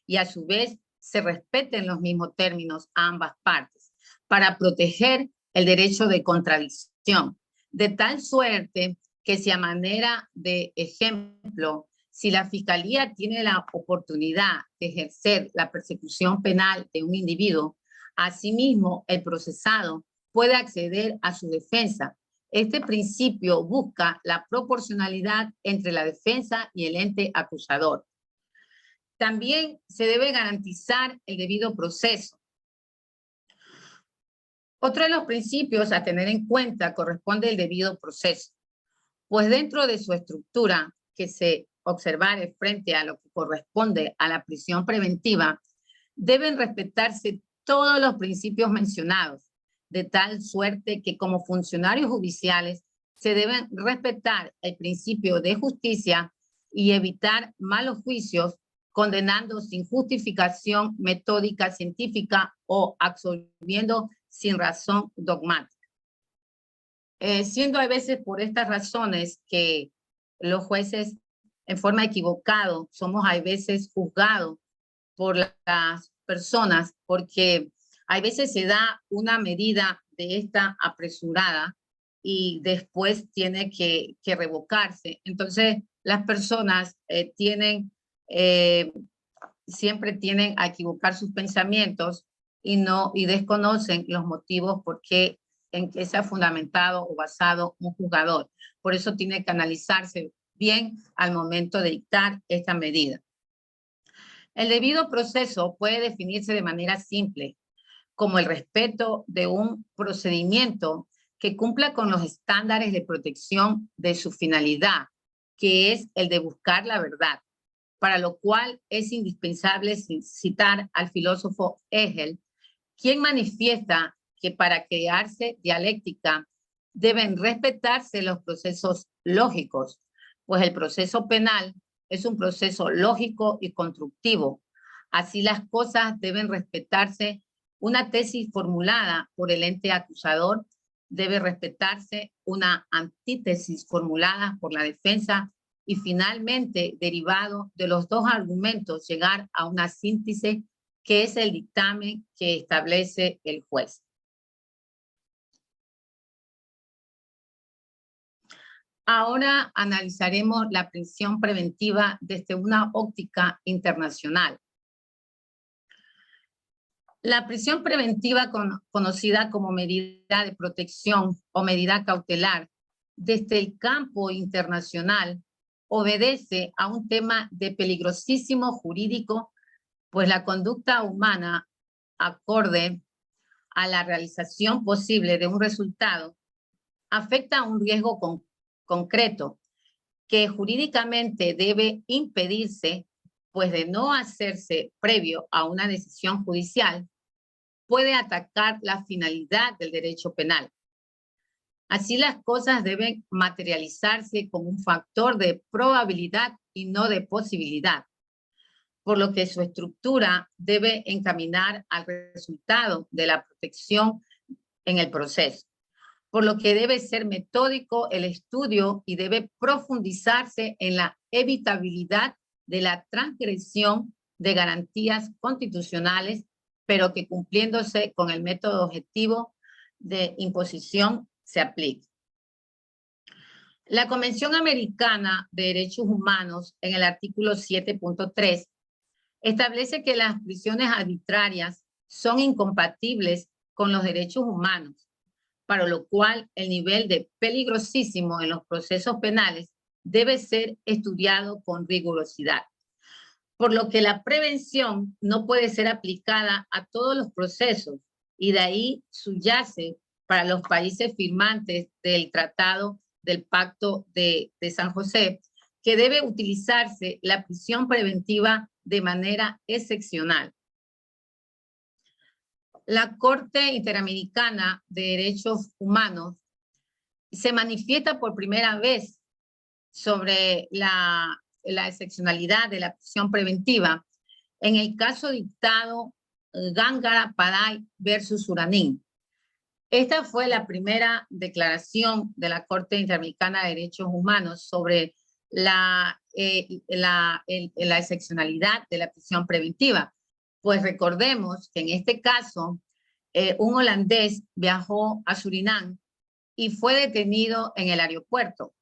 y a su vez se respeten los mismos términos a ambas partes para proteger el derecho de contradicción, de tal suerte que si a manera de ejemplo, si la Fiscalía tiene la oportunidad de ejercer la persecución penal de un individuo, asimismo el procesado puede acceder a su defensa. Este principio busca la proporcionalidad entre la defensa y el ente acusador. También se debe garantizar el debido proceso. Otro de los principios a tener en cuenta corresponde al debido proceso, pues dentro de su estructura que se observare frente a lo que corresponde a la prisión preventiva, deben respetarse todos los principios mencionados, de tal suerte que como funcionarios judiciales se deben respetar el principio de justicia y evitar malos juicios, condenando sin justificación metódica científica o absolviendo sin razón dogmática. Siendo a veces por estas razones que los jueces en forma equivocada somos a veces juzgados por las personas, porque a veces se da una medida de esta apresurada y después tiene que revocarse. Entonces las personas siempre tienen a equivocar sus pensamientos y desconocen los motivos en que se ha fundamentado o basado un juzgador. Por eso tiene que analizarse bien al momento de dictar esta medida. El debido proceso puede definirse de manera simple, como el respeto de un procedimiento que cumpla con los estándares de protección de su finalidad, que es el de buscar la verdad, para lo cual es indispensable citar al filósofo Hegel, quien manifiesta que para crearse dialéctica deben respetarse los procesos lógicos, pues el proceso penal es un proceso lógico y constructivo. Así las cosas deben respetarse. Una tesis formulada por el ente acusador debe respetarse una antítesis formulada por la defensa y finalmente, derivado de los dos argumentos, llegar a una síntesis que es el dictamen que establece el juez. Ahora analizaremos la prisión preventiva desde una óptica internacional. La prisión preventiva, conocida como medida de protección o medida cautelar, desde el campo internacional, obedece a un tema de peligrosísimo jurídico, pues la conducta humana, acorde a la realización posible de un resultado, afecta a un riesgo concreto que jurídicamente debe impedirse, pues de no hacerse previo a una decisión judicial, puede atacar la finalidad del derecho penal. Así las cosas deben materializarse como un factor de probabilidad y no de posibilidad, por lo que su estructura debe encaminar al resultado de la protección en el proceso. por lo que debe ser metódico el estudio y debe profundizarse en la evitabilidad de la transgresión de garantías constitucionales, pero que cumpliéndose con el método objetivo de imposición se aplique. La Convención Americana de Derechos Humanos, en el artículo 7.3, establece que las prisiones arbitrarias son incompatibles con los derechos humanos, para lo cual el nivel de peligrosísimo en los procesos penales debe ser estudiado con rigurosidad, por lo que la prevención no puede ser aplicada a todos los procesos, y de ahí subyace para los países firmantes del Tratado del Pacto de San José, que debe utilizarse la prisión preventiva de manera excepcional. La Corte Interamericana de Derechos Humanos se manifiesta por primera vez sobre la excepcionalidad de la prisión preventiva en el caso dictado Gángara Paday versus Suranín. Esta fue la primera declaración de la Corte Interamericana de Derechos Humanos sobre la excepcionalidad de la prisión preventiva. Pues recordemos que en este caso, un holandés viajó a Surinam y fue detenido en el aeropuerto.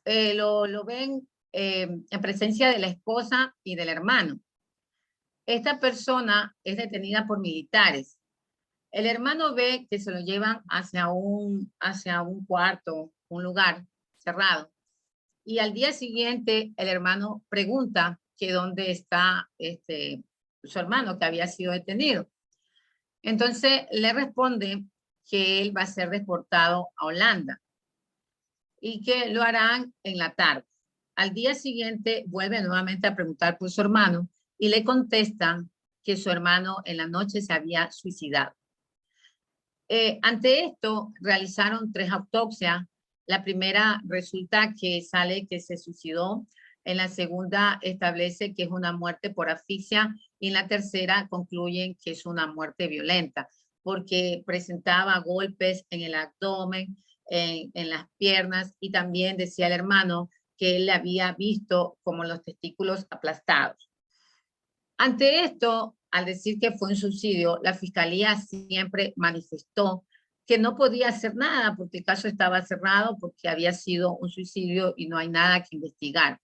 Lo ven en presencia de la esposa y del hermano. Esta persona es detenida por militares. El hermano ve que se lo llevan hacia un cuarto, un lugar cerrado. Y al día siguiente el hermano pregunta que dónde está su hermano que había sido detenido. Entonces le responde que él va a ser deportado a Holanda y que lo harán en la tarde. Al día siguiente vuelve nuevamente a preguntar por su hermano y le contestan que su hermano en la noche se había suicidado. Ante esto realizaron 3 autopsias. La primera resulta que sale que se suicidó. En la segunda establece que es una muerte por asfixia y en la tercera concluyen que es una muerte violenta porque presentaba golpes en el abdomen, en las piernas, y también decía el hermano que él le había visto como los testículos aplastados. Ante esto, al decir que fue un suicidio, la fiscalía siempre manifestó que no podía hacer nada porque el caso estaba cerrado, porque había sido un suicidio y no hay nada que investigar.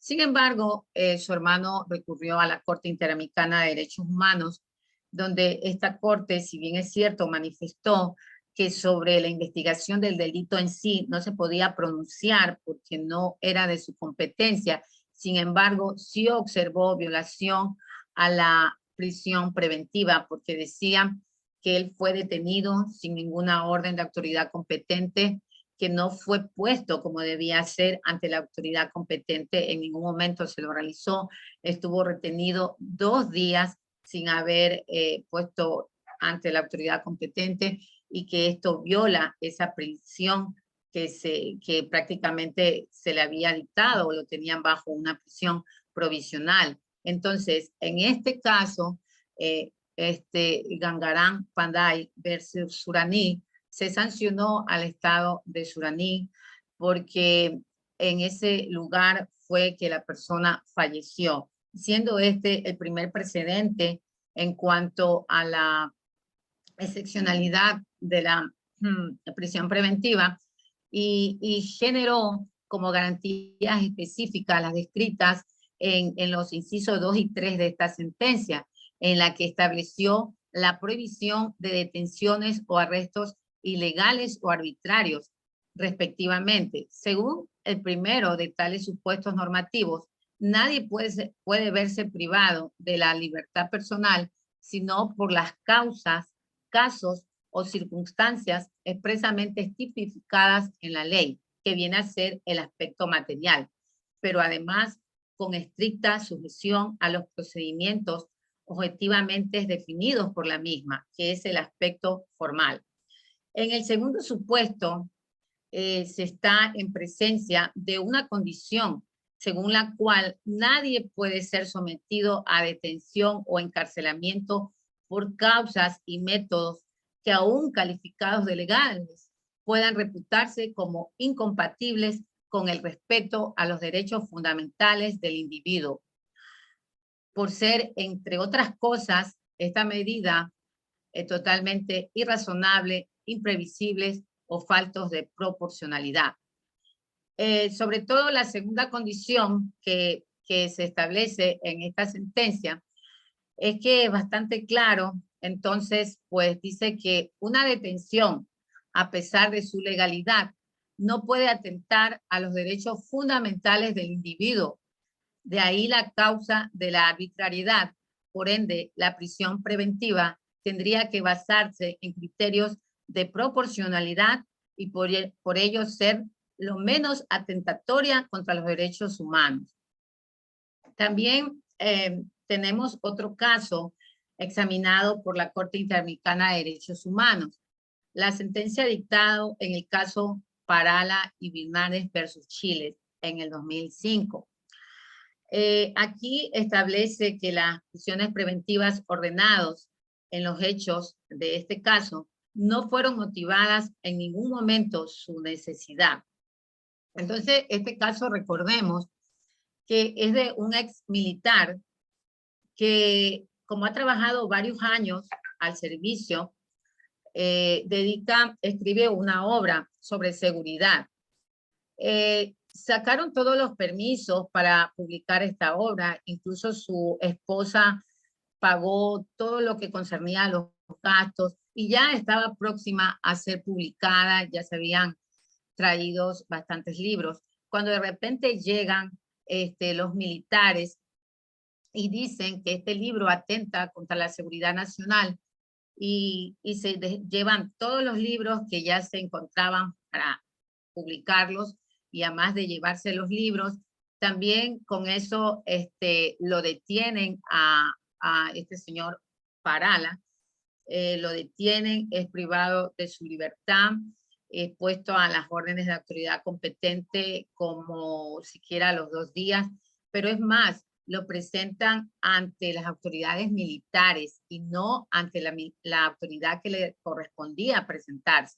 Sin embargo, su hermano recurrió a la Corte Interamericana de Derechos Humanos, donde esta corte, si bien es cierto, manifestó que sobre la investigación del delito en sí no se podía pronunciar porque no era de su competencia. Sin embargo, sí observó violación a la prisión preventiva porque decían que él fue detenido sin ninguna orden de autoridad competente, que no fue puesto como debía ser ante la autoridad competente, en ningún momento se lo realizó, estuvo retenido 2 días sin haber puesto ante la autoridad competente, y que esto viola esa prisión que prácticamente se le había dictado o lo tenían bajo una prisión provisional. Entonces, en este caso, Gangarán Panday versus Suraní, se sancionó al estado de Suraní porque en ese lugar fue que la persona falleció, siendo este el primer precedente en cuanto a la excepcionalidad de la prisión preventiva y generó como garantías específicas las descritas en los incisos 2 y 3 de esta sentencia, en la que estableció la prohibición de detenciones o arrestos ilegales o arbitrarios, respectivamente. Según el primero de tales supuestos normativos, nadie puede verse privado de la libertad personal sino por las causas, casos o circunstancias expresamente tipificadas en la ley, que viene a ser el aspecto material, pero además con estricta sujeción a los procedimientos objetivamente definidos por la misma, que es el aspecto formal. En el segundo supuesto, se está en presencia de una condición según la cual nadie puede ser sometido a detención o encarcelamiento por causas y métodos que aún calificados de legales puedan reputarse como incompatibles con el respeto a los derechos fundamentales del individuo. Por ser, entre otras cosas, esta medida es totalmente irrazonable, imprevisible o faltos de proporcionalidad. Sobre todo la segunda condición que se establece en esta sentencia es que es bastante claro. Entonces, pues dice que una detención, a pesar de su legalidad, no puede atentar a los derechos fundamentales del individuo. De ahí la causa de la arbitrariedad. Por ende, la prisión preventiva tendría que basarse en criterios de proporcionalidad y por ello ser lo menos atentatoria contra los derechos humanos. También tenemos otro caso examinado por la Corte Interamericana de Derechos Humanos. La sentencia dictada en el caso Parala y Birmanes versus Chile en el 2005. Aquí establece que las prisiones preventivas ordenadas en los hechos de este caso no fueron motivadas en ningún momento su necesidad. Entonces, este caso, recordemos que es de un ex militar que, como ha trabajado varios años al servicio, escribe una obra sobre seguridad. Sacaron todos los permisos para publicar esta obra, incluso su esposa pagó todo lo que concernía a los gastos y ya estaba próxima a ser publicada, ya se habían traído bastantes libros. Cuando de repente llegan los militares y dicen que este libro atenta contra la seguridad nacional y se llevan todos los libros que ya se encontraban para publicarlos, y además de llevarse los libros, también con eso lo detienen a este señor Parala, lo detienen, es privado de su libertad, es puesto a las órdenes de autoridad competente como siquiera los 2 días, pero es más, lo presentan ante las autoridades militares y no ante la autoridad que le correspondía presentarse.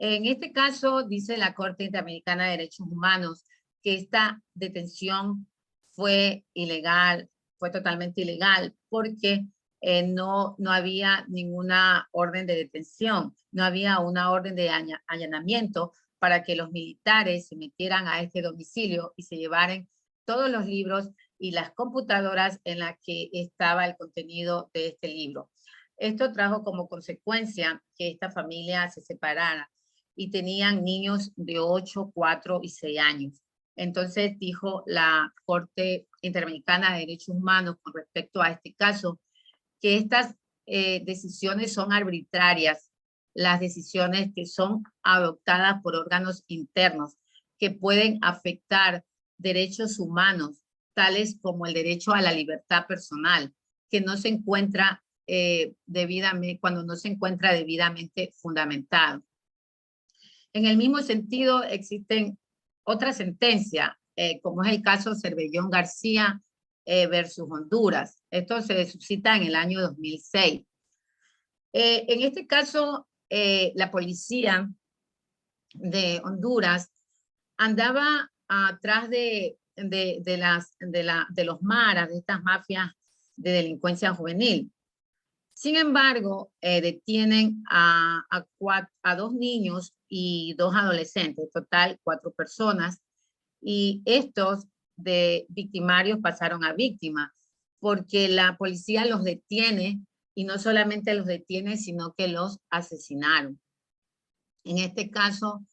En este caso, dice la Corte Interamericana de Derechos Humanos que esta detención fue ilegal, fue totalmente ilegal, porque no había ninguna orden de detención, no había una orden de allanamiento para que los militares se metieran a este domicilio y se llevaran todos los libros y las computadoras en las que estaba el contenido de este libro. Esto trajo como consecuencia que esta familia se separara y tenían niños de 8, 4 y 6 años. Entonces dijo la Corte Interamericana de Derechos Humanos con respecto a este caso que estas decisiones son arbitrarias, las decisiones que son adoptadas por órganos internos que pueden afectar derechos humanos, tales como el derecho a la libertad personal, que no se encuentra cuando no se encuentra debidamente fundamentado. En el mismo sentido, existen otras sentencias, como es el caso Cervellón García versus Honduras. Esto se suscita en el año 2006. En este caso, la policía de Honduras andaba atrás de los maras, de estas mafias de delincuencia juvenil. Sin embargo, detienen a 2 niños y 2 adolescentes, total 4 personas, y estos de victimarios pasaron a víctimas, porque la policía los detiene, y no solamente los detiene, sino que los asesinaron. En este caso,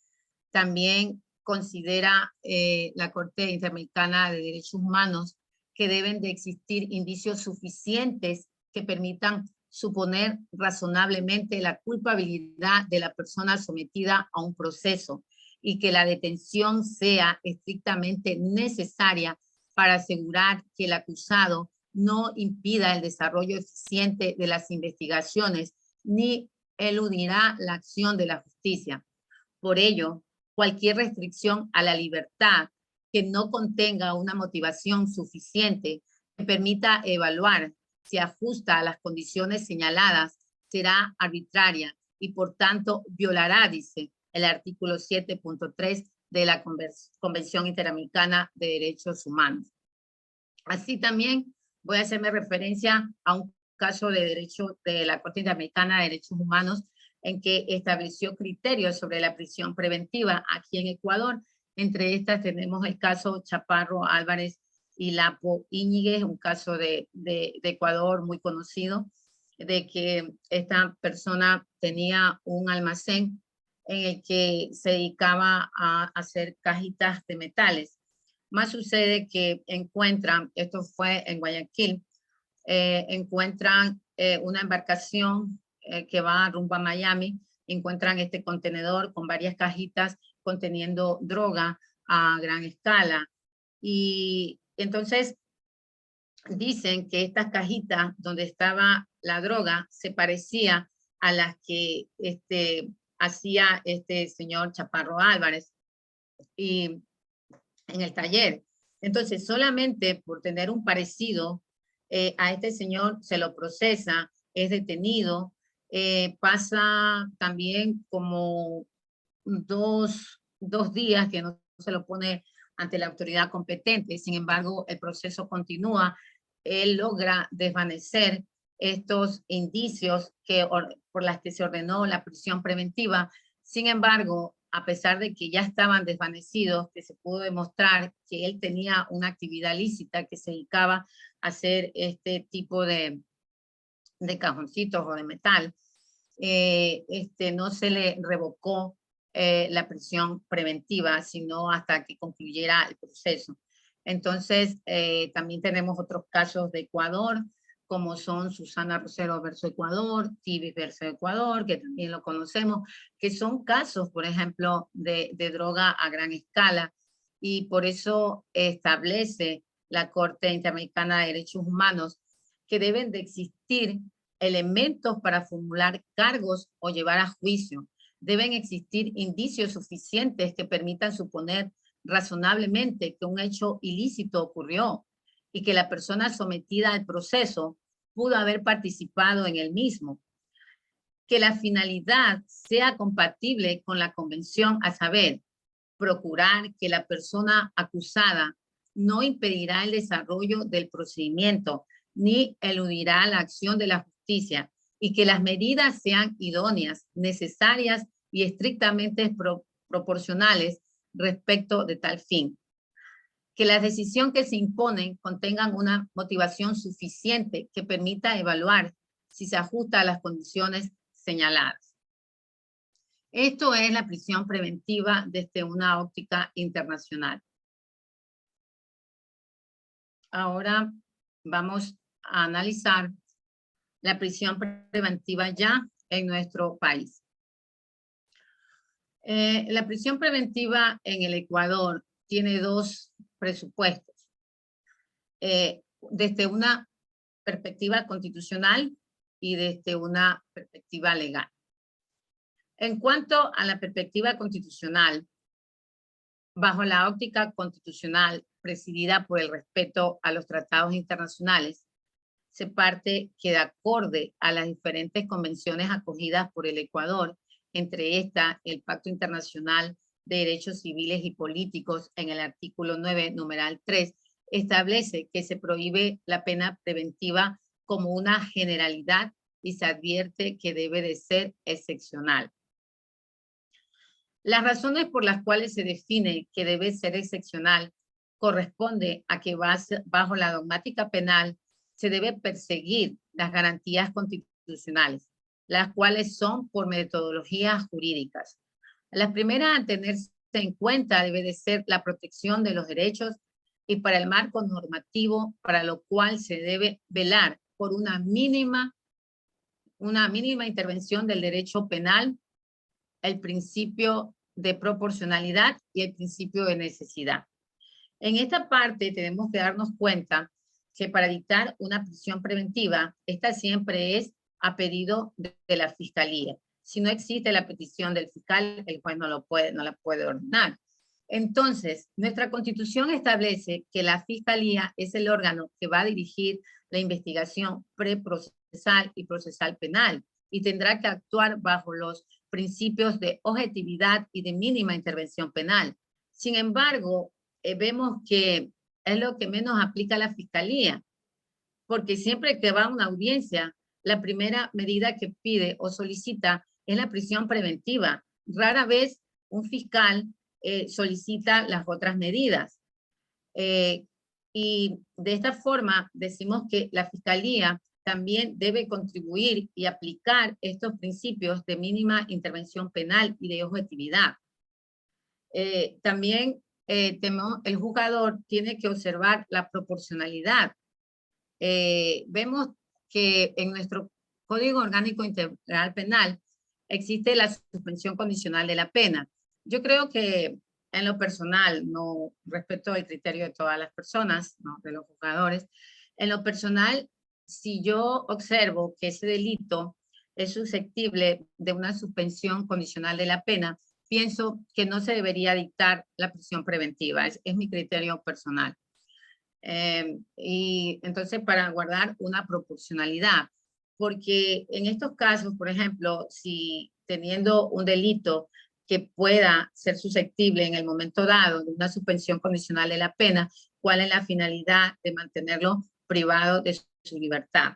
también considera la Corte Interamericana de Derechos Humanos que deben de existir indicios suficientes que permitan suponer razonablemente la culpabilidad de la persona sometida a un proceso y que la detención sea estrictamente necesaria para asegurar que el acusado no impida el desarrollo eficiente de las investigaciones ni eludirá la acción de la justicia. Por ello, cualquier restricción a la libertad que no contenga una motivación suficiente que permita evaluar si ajusta a las condiciones señaladas será arbitraria y por tanto violará, dice, el artículo 7.3 de la Convención Interamericana de Derechos Humanos. Así también voy a hacerme referencia a un caso de derecho de la Corte Interamericana de Derechos Humanos en que estableció criterios sobre la prisión preventiva aquí en Ecuador. Entre estas tenemos el caso Chaparro Álvarez y Lapo Íñiguez, un caso de Ecuador muy conocido, de que esta persona tenía un almacén en el que se dedicaba a hacer cajitas de metales. Más sucede que encuentran, esto fue en Guayaquil, encuentran una embarcación que va rumbo a Miami, encuentran este contenedor con varias cajitas conteniendo droga a gran escala. Y entonces dicen que estas cajitas donde estaba la droga se parecía a las que hacía este señor Chaparro Álvarez y en el taller. Entonces, solamente por tener un parecido, a este señor se lo procesa, es detenido, pasa también como dos días que no se lo pone ante la autoridad competente. Sin embargo, el proceso continúa. Él logra desvanecer estos indicios por las que se ordenó la prisión preventiva. Sin embargo, a pesar de que ya estaban desvanecidos, que se pudo demostrar que él tenía una actividad lícita que se dedicaba a hacer este tipo de cajoncitos o de metal, no se le revocó la prisión preventiva, sino hasta que concluyera el proceso. Entonces, también tenemos otros casos de Ecuador, como son Susana Rosero versus Ecuador, Tibis versus Ecuador, que también lo conocemos, que son casos, por ejemplo, de droga a gran escala, y por eso establece la Corte Interamericana de Derechos Humanos que deben de existir elementos para formular cargos o llevar a juicio. Deben existir indicios suficientes que permitan suponer razonablemente que un hecho ilícito ocurrió y que la persona sometida al proceso pudo haber participado en el mismo. Que la finalidad sea compatible con la convención, a saber, procurar que la persona acusada no impedirá el desarrollo del procedimiento ni eludirá la acción de la justicia, y que las medidas sean idóneas, necesarias y estrictamente proporcionales respecto de tal fin. Que las decisiones que se imponen contengan una motivación suficiente que permita evaluar si se ajusta a las condiciones señaladas. Esto es la prisión preventiva desde una óptica internacional. Ahora vamos a analizar la prisión preventiva ya en nuestro país. La prisión preventiva en el Ecuador tiene dos presupuestos. Desde una perspectiva constitucional y desde una perspectiva legal. En cuanto a la perspectiva constitucional, bajo la óptica constitucional presidida por el respeto a los tratados internacionales, se parte que de acorde a las diferentes convenciones acogidas por el Ecuador, entre estas el Pacto Internacional de Derechos Civiles y Políticos en el artículo 9, numeral 3, establece que se prohíbe la pena preventiva como una generalidad y se advierte que debe de ser excepcional. Las razones por las cuales se define que debe ser excepcional corresponde a que bajo la dogmática penal se debe perseguir las garantías constitucionales, las cuales son por metodologías jurídicas. La primera a tenerse en cuenta debe de ser la protección de los derechos y para el marco normativo, para lo cual se debe velar por una mínima intervención del derecho penal, el principio de proporcionalidad y el principio de necesidad. En esta parte tenemos que darnos cuenta que para dictar una prisión preventiva, esta siempre es a pedido de la Fiscalía. Si no existe la petición del fiscal, el juez no la puede ordenar. Entonces, nuestra Constitución establece que la Fiscalía es el órgano que va a dirigir la investigación preprocesal y procesal penal, y tendrá que actuar bajo los principios de objetividad y de mínima intervención penal. Sin embargo, vemos que es lo que menos aplica la Fiscalía, porque siempre que va a una audiencia, la primera medida que pide o solicita es la prisión preventiva. Rara vez un fiscal solicita las otras medidas. Y de esta forma decimos que la Fiscalía también debe contribuir y aplicar estos principios de mínima intervención penal y de objetividad. También el juzgador tiene que observar la proporcionalidad. Vemos que en nuestro Código Orgánico Integral Penal existe la suspensión condicional de la pena. Yo creo que en lo personal, no respeto el criterio de todas las personas, ¿no?, de los juzgadores. En lo personal, si yo observo que ese delito es susceptible de una suspensión condicional de la pena, pienso que no se debería dictar la prisión preventiva. Es mi criterio personal. Y entonces para guardar una proporcionalidad, porque en estos casos, por ejemplo, si teniendo un delito que pueda ser susceptible en el momento dado de una suspensión condicional de la pena, ¿cuál es la finalidad de mantenerlo privado de su libertad?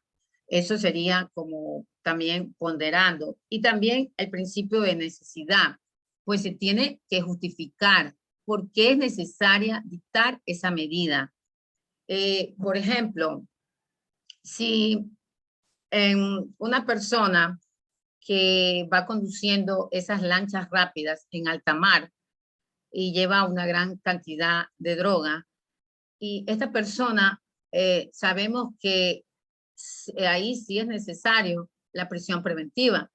Eso sería como también ponderando. Y también el principio de necesidad, pues se tiene que justificar por qué es necesaria dictar esa medida. Por ejemplo, si una persona que va conduciendo esas lanchas rápidas en alta mar y lleva una gran cantidad de droga, y esta persona sabemos que ahí sí es necesario la prisión preventiva,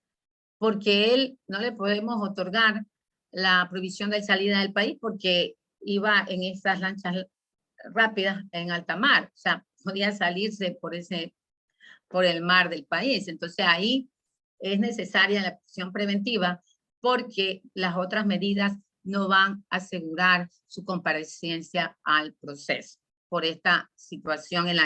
porque él no le podemos otorgar la prohibición de salida del país porque iba en esas lanchas rápidas en alta mar, o sea, podía salirse por el mar del país. Entonces ahí es necesaria la prisión preventiva porque las otras medidas no van a asegurar su comparecencia al proceso por esta situación en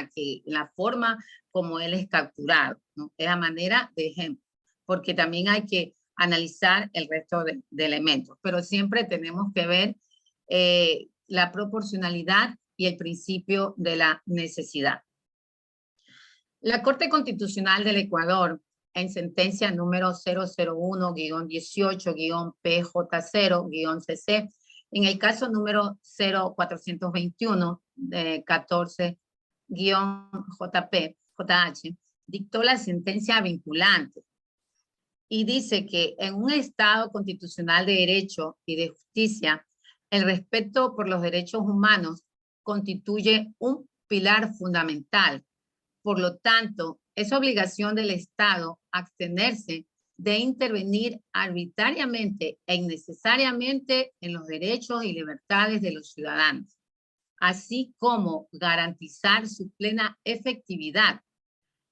la forma como él es capturado, ¿no? Es a manera de ejemplo, porque también hay que analizar el resto de elementos, pero siempre tenemos que ver la proporcionalidad y el principio de la necesidad. La Corte Constitucional del Ecuador, en sentencia número 001-18-PJ0-CC, en el caso número 0421-14-JP-JH, dictó la sentencia vinculante y dice que en un Estado constitucional de derecho y de justicia, el respeto por los derechos humanos constituye un pilar fundamental. Por lo tanto, es obligación del Estado abstenerse de intervenir arbitrariamente e innecesariamente en los derechos y libertades de los ciudadanos, así como garantizar su plena efectividad.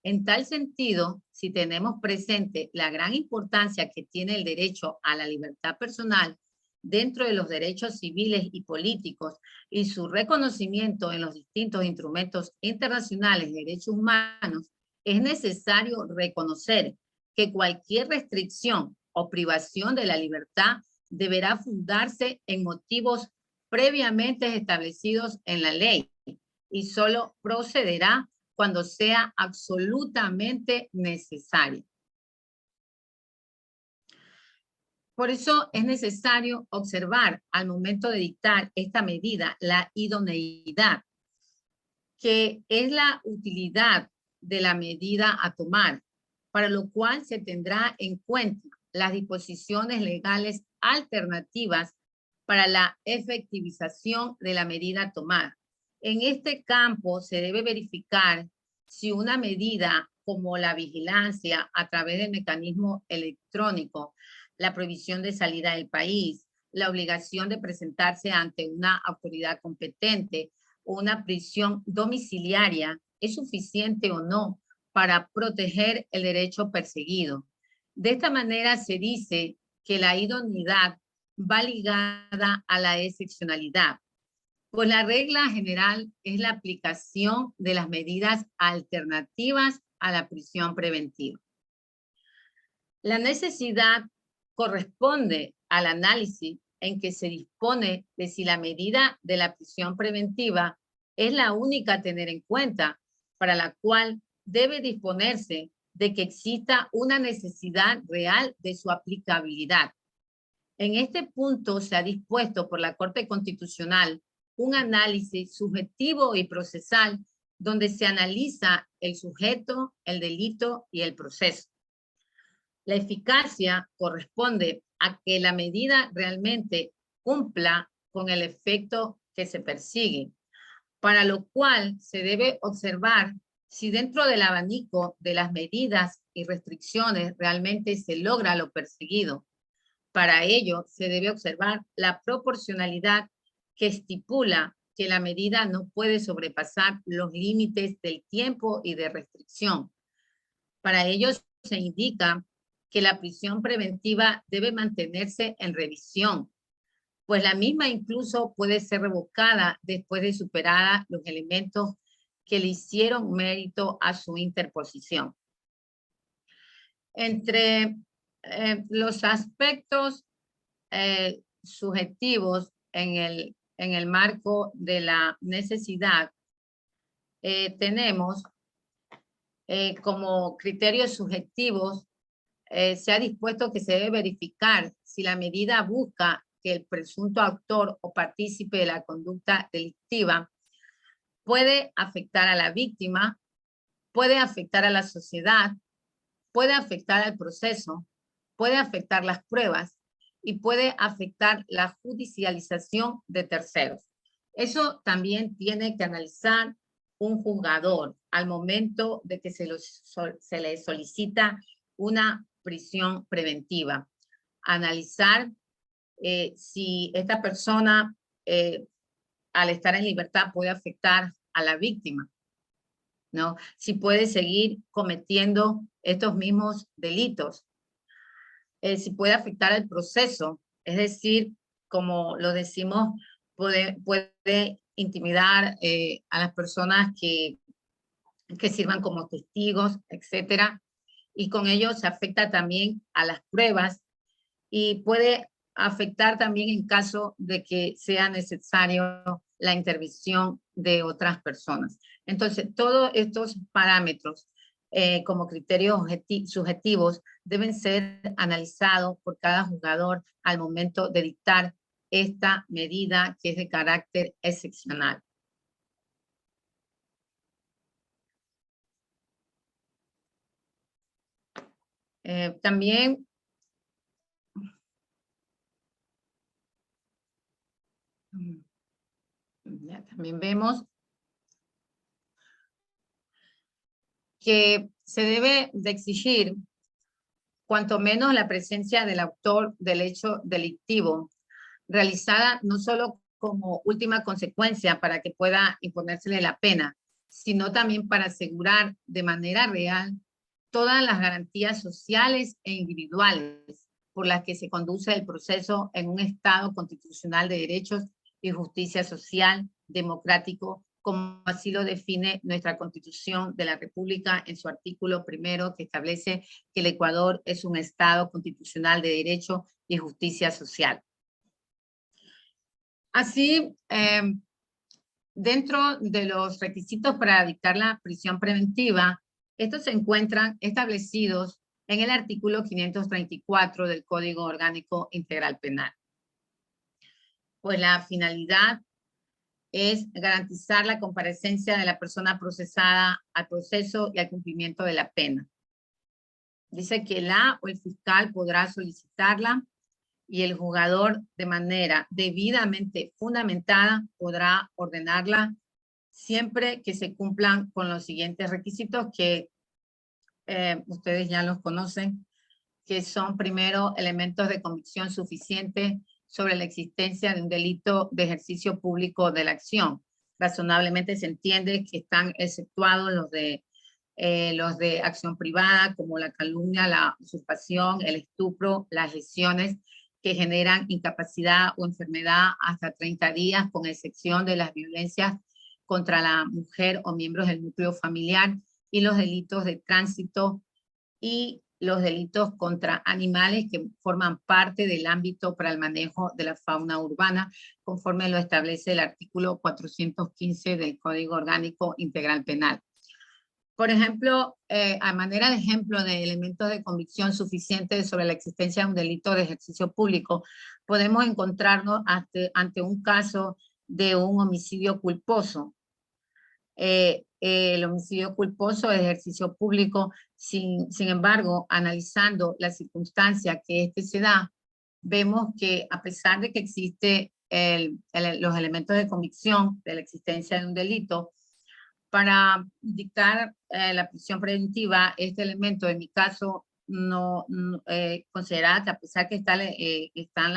En tal sentido, si tenemos presente la gran importancia que tiene el derecho a la libertad personal dentro de los derechos civiles y políticos y su reconocimiento en los distintos instrumentos internacionales de derechos humanos, es necesario reconocer que cualquier restricción o privación de la libertad deberá fundarse en motivos previamente establecidos en la ley y solo procederá cuando sea absolutamente necesario. Por eso es necesario observar al momento de dictar esta medida la idoneidad, que es la utilidad de la medida a tomar, para lo cual se tendrá en cuenta las disposiciones legales alternativas para la efectivización de la medida a tomar. En este campo se debe verificar si una medida como la vigilancia a través del mecanismo electrónico, la prohibición de salida del país, la obligación de presentarse ante una autoridad competente o una prisión domiciliaria es suficiente o no para proteger el derecho perseguido. De esta manera se dice que la idoneidad va ligada a la excepcionalidad, pues la regla general es la aplicación de las medidas alternativas a la prisión preventiva. La necesidad corresponde al análisis en que se dispone de si la medida de la prisión preventiva es la única a tener en cuenta, para la cual debe disponerse de que exista una necesidad real de su aplicabilidad. En este punto se ha dispuesto por la Corte Constitucional un análisis subjetivo y procesal donde se analiza el sujeto, el delito y el proceso. La eficacia corresponde a que la medida realmente cumpla con el efecto que se persigue, para lo cual se debe observar si dentro del abanico de las medidas y restricciones realmente se logra lo perseguido. Para ello, se debe observar la proporcionalidad que estipula que la medida no puede sobrepasar los límites del tiempo y de restricción. Para ello, se indica que la prisión preventiva debe mantenerse en revisión, pues la misma incluso puede ser revocada después de superada los elementos que le hicieron mérito a su interposición. Entre los aspectos subjetivos en el marco de la necesidad, tenemos como criterios subjetivos, se ha dispuesto que se debe verificar si la medida busca que el presunto autor o partícipe de la conducta delictiva puede afectar a la víctima, puede afectar a la sociedad, puede afectar al proceso, puede afectar las pruebas y puede afectar la judicialización de terceros. Eso también tiene que analizar un juzgador al momento de que se le solicita una prisión preventiva. Analizar si esta persona al estar en libertad puede afectar a la víctima, ¿no? Si puede seguir cometiendo estos mismos delitos, si puede afectar al proceso, es decir, como lo decimos, puede intimidar a las personas que sirvan como testigos, etcétera, y con ello se afecta también a las pruebas y puede afectar también en caso de que sea necesario la intervención de otras personas. Entonces, todos estos parámetros como criterios subjetivos deben ser analizados por cada juzgador al momento de dictar esta medida que es de carácter excepcional. También vemos que se debe de exigir cuanto menos la presencia del autor del hecho delictivo, realizada no solo como última consecuencia para que pueda imponérsele la pena, sino también para asegurar de manera real todas las garantías sociales e individuales por las que se conduce el proceso en un Estado constitucional de derechos y justicia social, democrático, como así lo define nuestra Constitución de la República en su artículo 1, que establece que el Ecuador es un Estado constitucional de derecho y justicia social. Así, dentro de los requisitos para dictar la prisión preventiva, estos se encuentran establecidos en el artículo 534 del Código Orgánico Integral Penal. Pues la finalidad es garantizar la comparecencia de la persona procesada al proceso y al cumplimiento de la pena. Dice que la o el fiscal podrá solicitarla y el juzgador de manera debidamente fundamentada podrá ordenarla siempre que se cumplan con los siguientes requisitos que ustedes ya los conocen, que son primero elementos de convicción suficientes sobre la existencia de un delito de ejercicio público de la acción. Razonablemente se entiende que están exceptuados los de acción privada, como la calumnia, la usurpación, el estupro, las lesiones que generan incapacidad o enfermedad hasta 30 días, con excepción de las violencias contra la mujer o miembros del núcleo familiar, y los delitos de tránsito y los delitos contra animales que forman parte del ámbito para el manejo de la fauna urbana, conforme lo establece el artículo 415 del Código Orgánico Integral Penal. Por ejemplo, a manera de ejemplo de elementos de convicción suficientes sobre la existencia de un delito de ejercicio público, podemos encontrarnos ante un caso de un homicidio culposo. El homicidio culposo de ejercicio público, sin embargo, analizando la circunstancia que este se da, vemos que a pesar de que existe los elementos de convicción de la existencia de un delito, para dictar la prisión preventiva, este elemento, en mi caso, considerada que a pesar que están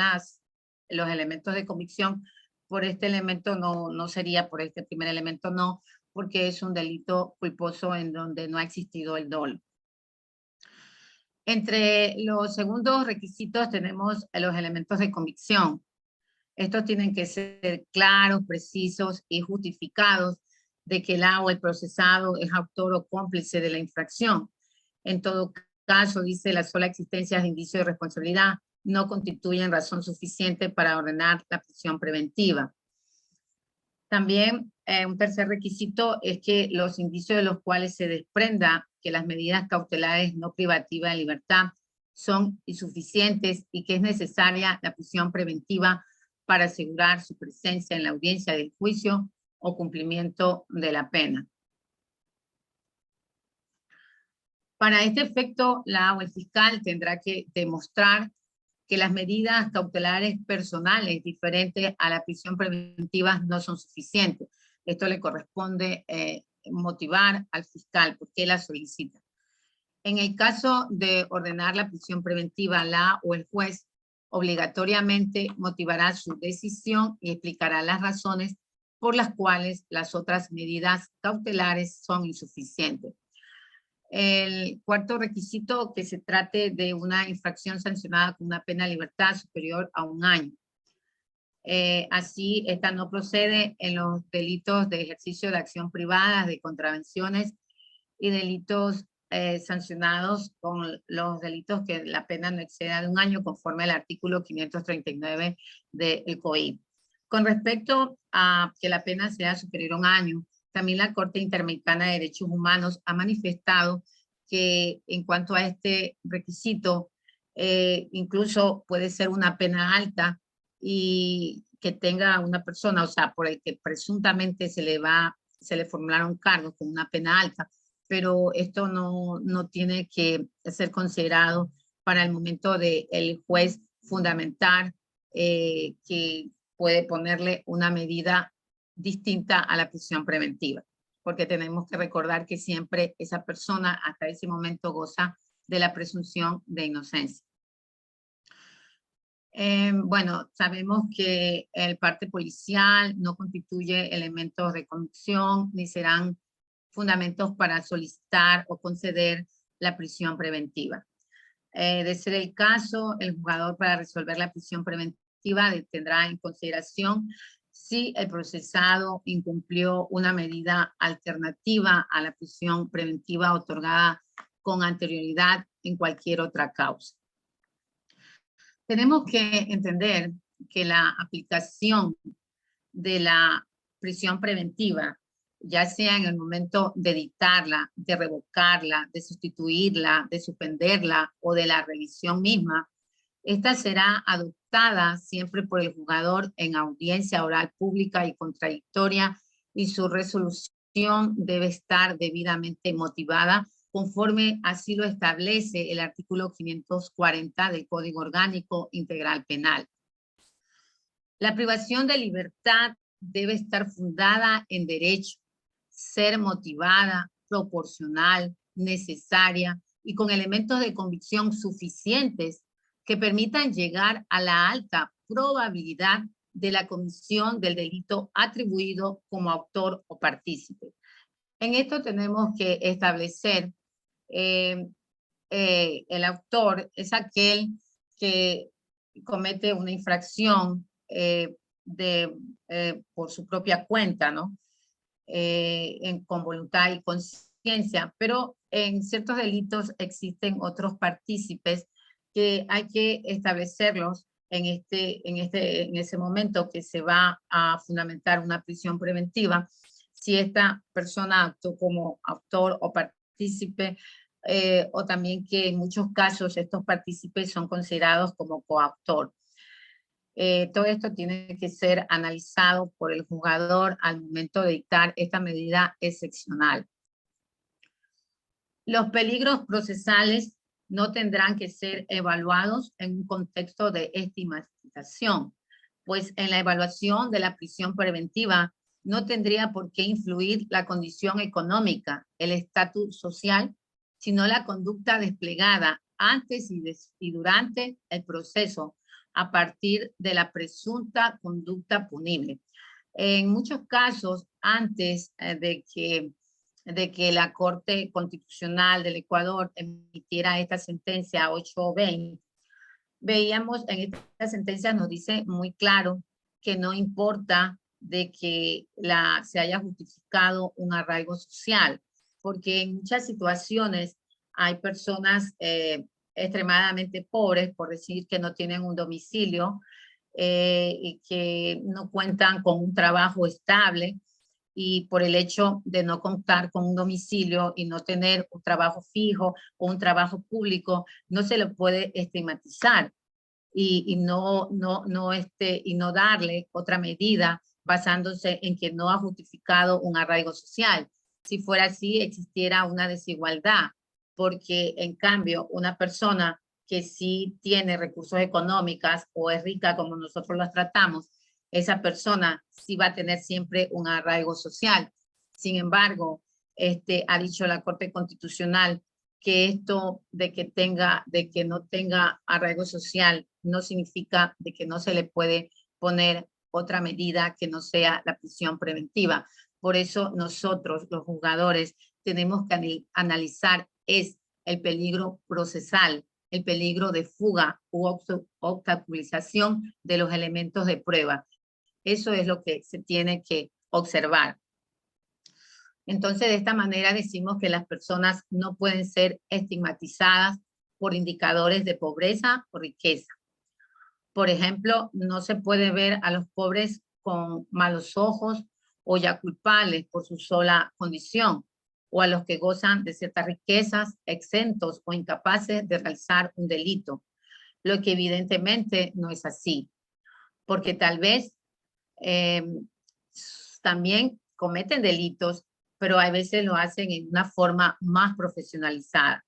los elementos de convicción, por este elemento no sería, por este primer elemento no, porque es un delito culposo en donde no ha existido el dolo. Entre los segundos requisitos tenemos los elementos de convicción. Estos tienen que ser claros, precisos y justificados de que el procesado es autor o cómplice de la infracción. En todo caso, dice, la sola existencia de indicios de responsabilidad no constituyen razón suficiente para ordenar la prisión preventiva. También un tercer requisito es que los indicios de los cuales se desprenda que las medidas cautelares no privativas de libertad son insuficientes y que es necesaria la prisión preventiva para asegurar su presencia en la audiencia del juicio o cumplimiento de la pena. Para este efecto, la o el fiscal tendrá que demostrar que las medidas cautelares personales diferentes a la prisión preventiva no son suficientes. Esto le corresponde motivar al fiscal porque la solicita. En el caso de ordenar la prisión preventiva, la o el juez obligatoriamente motivará su decisión y explicará las razones por las cuales las otras medidas cautelares son insuficientes. El cuarto requisito, que se trate de una infracción sancionada con una pena de libertad superior a 1 año. Así, esta no procede en los delitos de ejercicio de acción privada, de contravenciones y delitos sancionados con los delitos que la pena no exceda de 1 año, conforme al artículo 539 del COIP. Con respecto a que la pena sea superior a 1 año, también la Corte Interamericana de Derechos Humanos ha manifestado que en cuanto a este requisito, incluso puede ser una pena alta y que tenga una persona, o sea, por el que presuntamente se le formularon cargos con una pena alta, pero esto no tiene que ser considerado para el momento de el juez fundamentar que puede ponerle una medida distinta a la prisión preventiva, porque tenemos que recordar que siempre esa persona hasta ese momento goza de la presunción de inocencia. Bueno, sabemos que el parte policial no constituye elementos de convicción ni serán fundamentos para solicitar o conceder la prisión preventiva. De ser el caso, el juzgador para resolver la prisión preventiva tendrá en consideración si el procesado incumplió una medida alternativa a la prisión preventiva otorgada con anterioridad en cualquier otra causa. Tenemos que entender que la aplicación de la prisión preventiva, ya sea en el momento de dictarla, de revocarla, de sustituirla, de suspenderla o de la revisión misma, esta será adoptada siempre por el juzgador en audiencia oral pública y contradictoria, y su resolución debe estar debidamente motivada conforme así lo establece el artículo 540 del Código Orgánico Integral Penal. La privación de libertad debe estar fundada en derecho, ser motivada, proporcional, necesaria y con elementos de convicción suficientes que permitan llegar a la alta probabilidad de la comisión del delito atribuido como autor o partícipe. En esto tenemos que establecer el autor es aquel que comete una infracción por su propia cuenta, ¿no? Con voluntad y conciencia, pero en ciertos delitos existen otros partícipes que hay que establecerlos en ese momento que se va a fundamentar una prisión preventiva. Si esta persona actuó como autor o partícipe, o también que en muchos casos estos partícipes son considerados como coautor. Todo esto tiene que ser analizado por el juzgador al momento de dictar esta medida excepcional. Los peligros procesales no tendrán que ser evaluados en un contexto de estigmatización, pues en la evaluación de la prisión preventiva no tendría por qué influir la condición económica, el estatus social, sino la conducta desplegada antes y durante el proceso a partir de la presunta conducta punible. En muchos casos, antes de que la Corte Constitucional del Ecuador emitiera esta sentencia 820, veíamos en esta sentencia nos dice muy claro que no importa de que se haya justificado un arraigo social, porque en muchas situaciones hay personas extremadamente pobres, por decir que no tienen un domicilio y que no cuentan con un trabajo estable, y por el hecho de no contar con un domicilio y no tener un trabajo fijo o un trabajo público, no se le puede estigmatizar y no darle otra medida basándose en que no ha justificado un arraigo social. Si fuera así, existiera una desigualdad, porque en cambio una persona que sí tiene recursos económicos o es rica como nosotros los tratamos, esa persona sí va a tener siempre un arraigo social. Sin embargo, ha dicho la Corte Constitucional que esto de que no tenga arraigo social no significa de que no se le puede poner otra medida que no sea la prisión preventiva. Por eso nosotros, los juzgadores, tenemos que analizar el peligro procesal, el peligro de fuga u obstaculización de los elementos de prueba. Eso es lo que se tiene que observar. Entonces, de esta manera decimos que las personas no pueden ser estigmatizadas por indicadores de pobreza o riqueza. Por ejemplo, no se puede ver a los pobres con malos ojos o ya culpables por su sola condición, o a los que gozan de ciertas riquezas, exentos o incapaces de realizar un delito, lo que evidentemente no es así, porque tal vez también cometen delitos, pero a veces lo hacen en una forma más profesionalizada.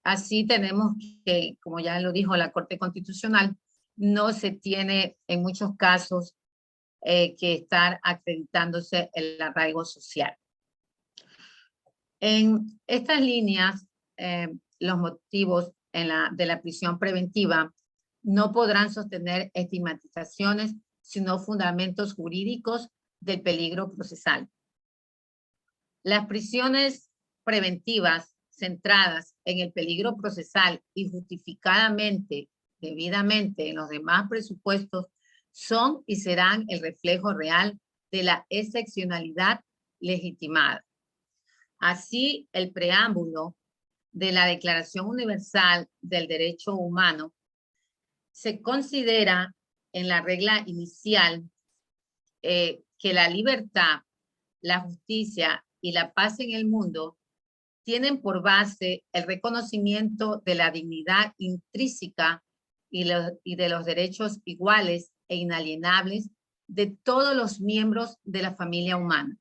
Así tenemos que, como ya lo dijo la Corte Constitucional, no se tiene en muchos casos que estar acreditándose el arraigo social. En estas líneas, los motivos de la prisión preventiva no podrán sostener estigmatizaciones, sino fundamentos jurídicos del peligro procesal. Las prisiones preventivas centradas en el peligro procesal y justificadamente, debidamente en los demás presupuestos son y serán el reflejo real de la excepcionalidad legitimada. Así, el preámbulo de la Declaración Universal del Derecho Humano se considera en la regla inicial que la libertad, la justicia y la paz en el mundo tienen por base el reconocimiento de la dignidad intrínseca y de los derechos iguales e inalienables de todos los miembros de la familia humana.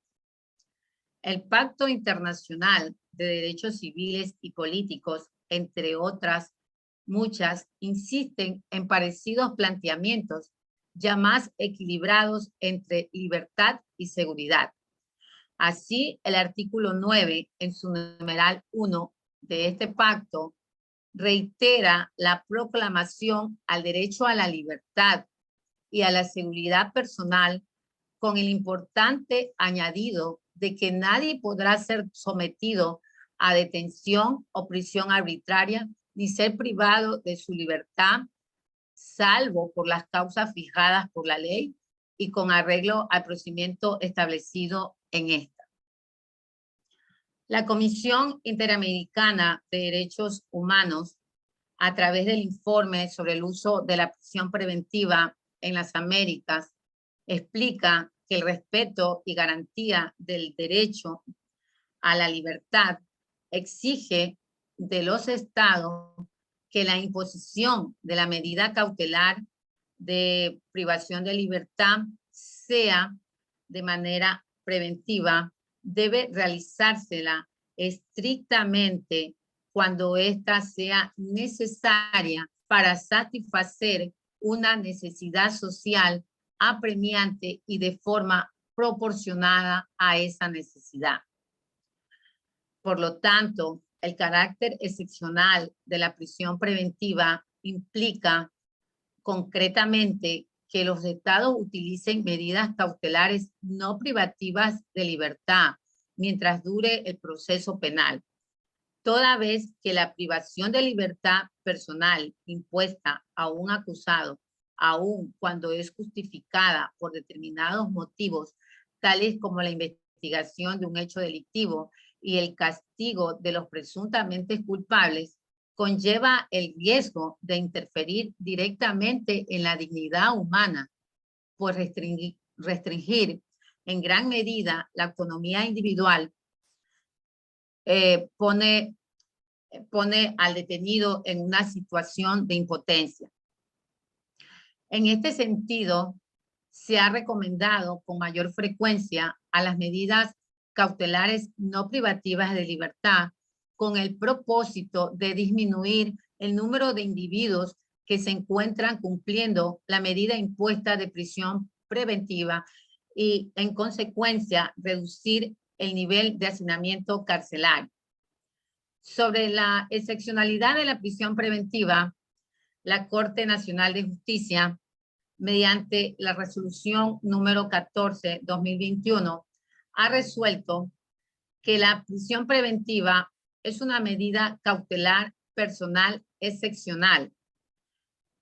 El Pacto Internacional de Derechos Civiles y Políticos, entre otras muchas, insisten en parecidos planteamientos ya más equilibrados entre libertad y seguridad. Así, el artículo 9, en su numeral 1 de este pacto, reitera la proclamación al derecho a la libertad y a la seguridad personal, con el importante añadido de que nadie podrá ser sometido a detención o prisión arbitraria ni ser privado de su libertad, salvo por las causas fijadas por la ley y con arreglo al procedimiento establecido en esta. La Comisión Interamericana de Derechos Humanos, a través del informe sobre el uso de la prisión preventiva en las Américas, explica que el respeto y garantía del derecho a la libertad exige de los estados que la imposición de la medida cautelar de privación de libertad sea de manera preventiva, debe realizársela estrictamente cuando ésta sea necesaria para satisfacer una necesidad social apremiante y de forma proporcionada a esa necesidad. Por lo tanto, el carácter excepcional de la prisión preventiva implica concretamente que los estados utilicen medidas cautelares no privativas de libertad mientras dure el proceso penal, toda vez que la privación de libertad personal impuesta a un acusado, aun cuando es justificada por determinados motivos, tales como la investigación de un hecho delictivo y el castigo de los presuntamente culpables, conlleva el riesgo de interferir directamente en la dignidad humana, por restringir en gran medida la autonomía individual, pone al detenido en una situación de impotencia. En este sentido, se ha recomendado con mayor frecuencia a las medidas cautelares no privativas de libertad con el propósito de disminuir el número de individuos que se encuentran cumpliendo la medida impuesta de prisión preventiva y, en consecuencia, reducir el nivel de hacinamiento carcelario. Sobre la excepcionalidad de la prisión preventiva, la Corte Nacional de Justicia, mediante la resolución número 14/2021, ha resuelto que la prisión preventiva es una medida cautelar personal excepcional.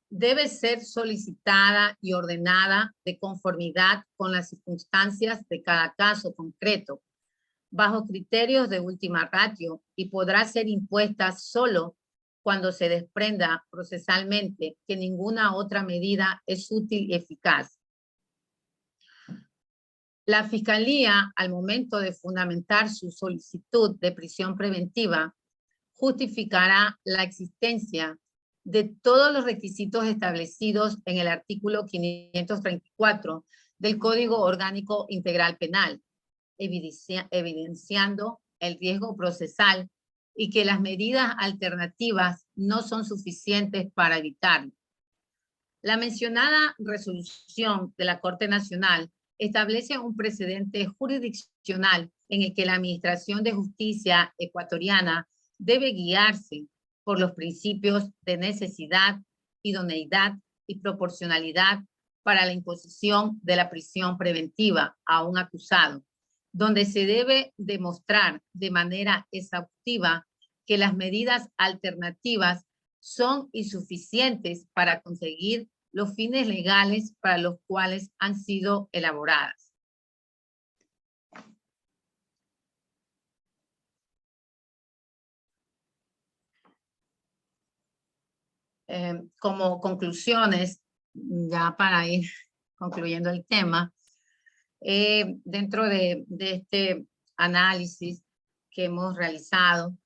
Debe ser solicitada y ordenada de conformidad con las circunstancias de cada caso concreto, bajo criterios de última ratio, y podrá ser impuesta solo cuando se desprenda procesalmente que ninguna otra medida es útil y eficaz. La Fiscalía, al momento de fundamentar su solicitud de prisión preventiva, justificará la existencia de todos los requisitos establecidos en el artículo 534 del Código Orgánico Integral Penal, evidenciando el riesgo procesal y que las medidas alternativas no son suficientes para evitarlo. La mencionada resolución de la Corte Nacional establece un precedente jurisdiccional en el que la Administración de Justicia ecuatoriana debe guiarse por los principios de necesidad, idoneidad y proporcionalidad para la imposición de la prisión preventiva a un acusado, donde se debe demostrar de manera exhaustiva que las medidas alternativas son insuficientes para conseguir los fines legales para los cuales han sido elaboradas. Como conclusiones, ya para ir concluyendo el tema, dentro de este análisis que hemos realizado,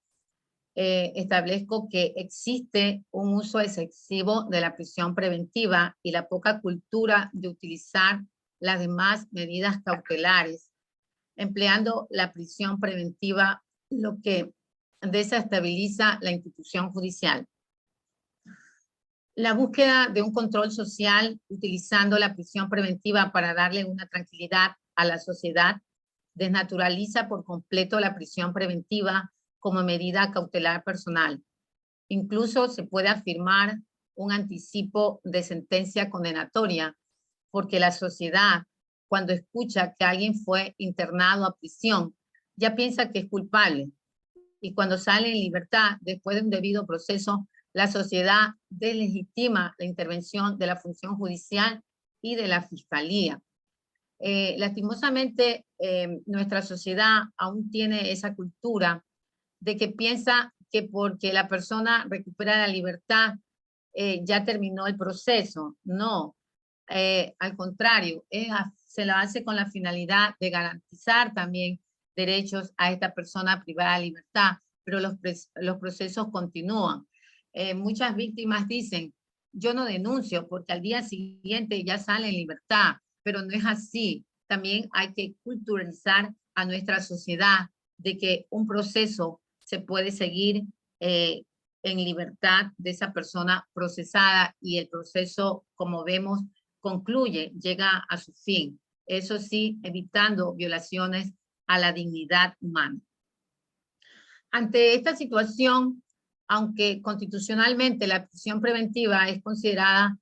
establezco que existe un uso excesivo de la prisión preventiva y la poca cultura de utilizar las demás medidas cautelares, empleando la prisión preventiva, lo que desestabiliza la institución judicial. La búsqueda de un control social utilizando la prisión preventiva para darle una tranquilidad a la sociedad desnaturaliza por completo la prisión preventiva como medida cautelar personal. Incluso se puede afirmar un anticipo de sentencia condenatoria, porque la sociedad, cuando escucha que alguien fue internado a prisión, ya piensa que es culpable. Y cuando sale en libertad, después de un debido proceso, la sociedad deslegitima la intervención de la función judicial y de la fiscalía. Lastimosamente, nuestra sociedad aún tiene esa cultura de que piensa que porque la persona recupera la libertad, ya terminó el proceso. No, al contrario, se lo hace con la finalidad de garantizar también derechos a esta persona privada de libertad, pero los procesos continúan. Muchas víctimas dicen, yo no denuncio porque al día siguiente ya sale en libertad, pero no es así. También hay que culturalizar a nuestra sociedad de que un proceso se puede seguir en libertad de esa persona procesada y el proceso, como vemos, concluye, llega a su fin. Eso sí, evitando violaciones a la dignidad humana. Ante esta situación, aunque constitucionalmente la prisión preventiva es considerada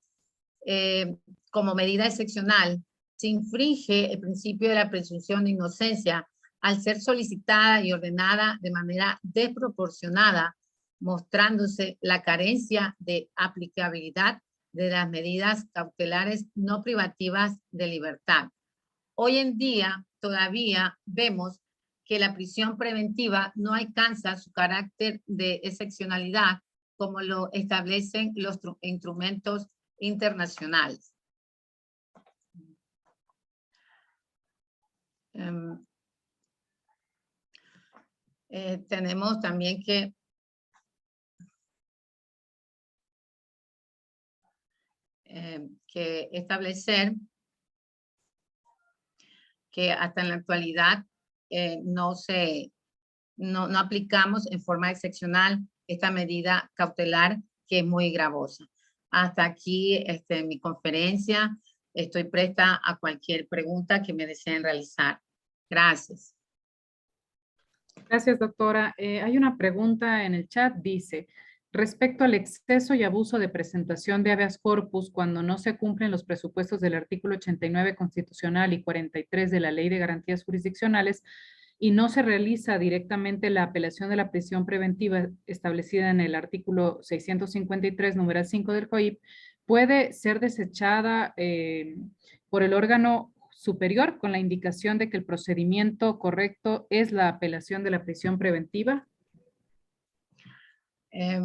como medida excepcional, se infringe el principio de la presunción de inocencia al ser solicitada y ordenada de manera desproporcionada, mostrándose la carencia de aplicabilidad de las medidas cautelares no privativas de libertad. Hoy en día todavía vemos que la prisión preventiva no alcanza su carácter de excepcionalidad como lo establecen los instrumentos internacionales. Tenemos también que establecer que hasta en la actualidad no aplicamos en forma excepcional esta medida cautelar que es muy gravosa. Hasta aquí mi conferencia. Estoy presta a cualquier pregunta que me deseen realizar. Gracias. Gracias, doctora. Hay una pregunta en el chat, dice, respecto al exceso y abuso de presentación de habeas corpus cuando no se cumplen los presupuestos del artículo 89 constitucional y 43 de la Ley de Garantías Jurisdiccionales y no se realiza directamente la apelación de la prisión preventiva establecida en el artículo 653, numeral 5 del COIP, puede ser desechada por el órgano superior con la indicación de que el procedimiento correcto es la apelación de la prisión preventiva?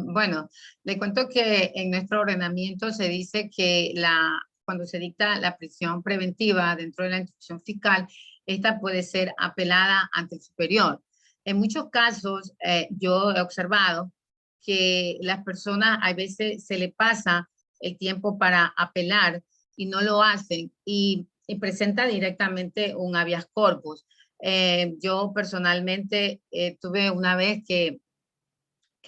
Bueno, le cuento que en nuestro ordenamiento se dice que cuando se dicta la prisión preventiva dentro de la institución fiscal, esta puede ser apelada ante el superior. En muchos casos, yo he observado que las personas a veces se le pasa el tiempo para apelar y no lo hacen y presenta directamente un habeas corpus. Yo personalmente tuve una vez que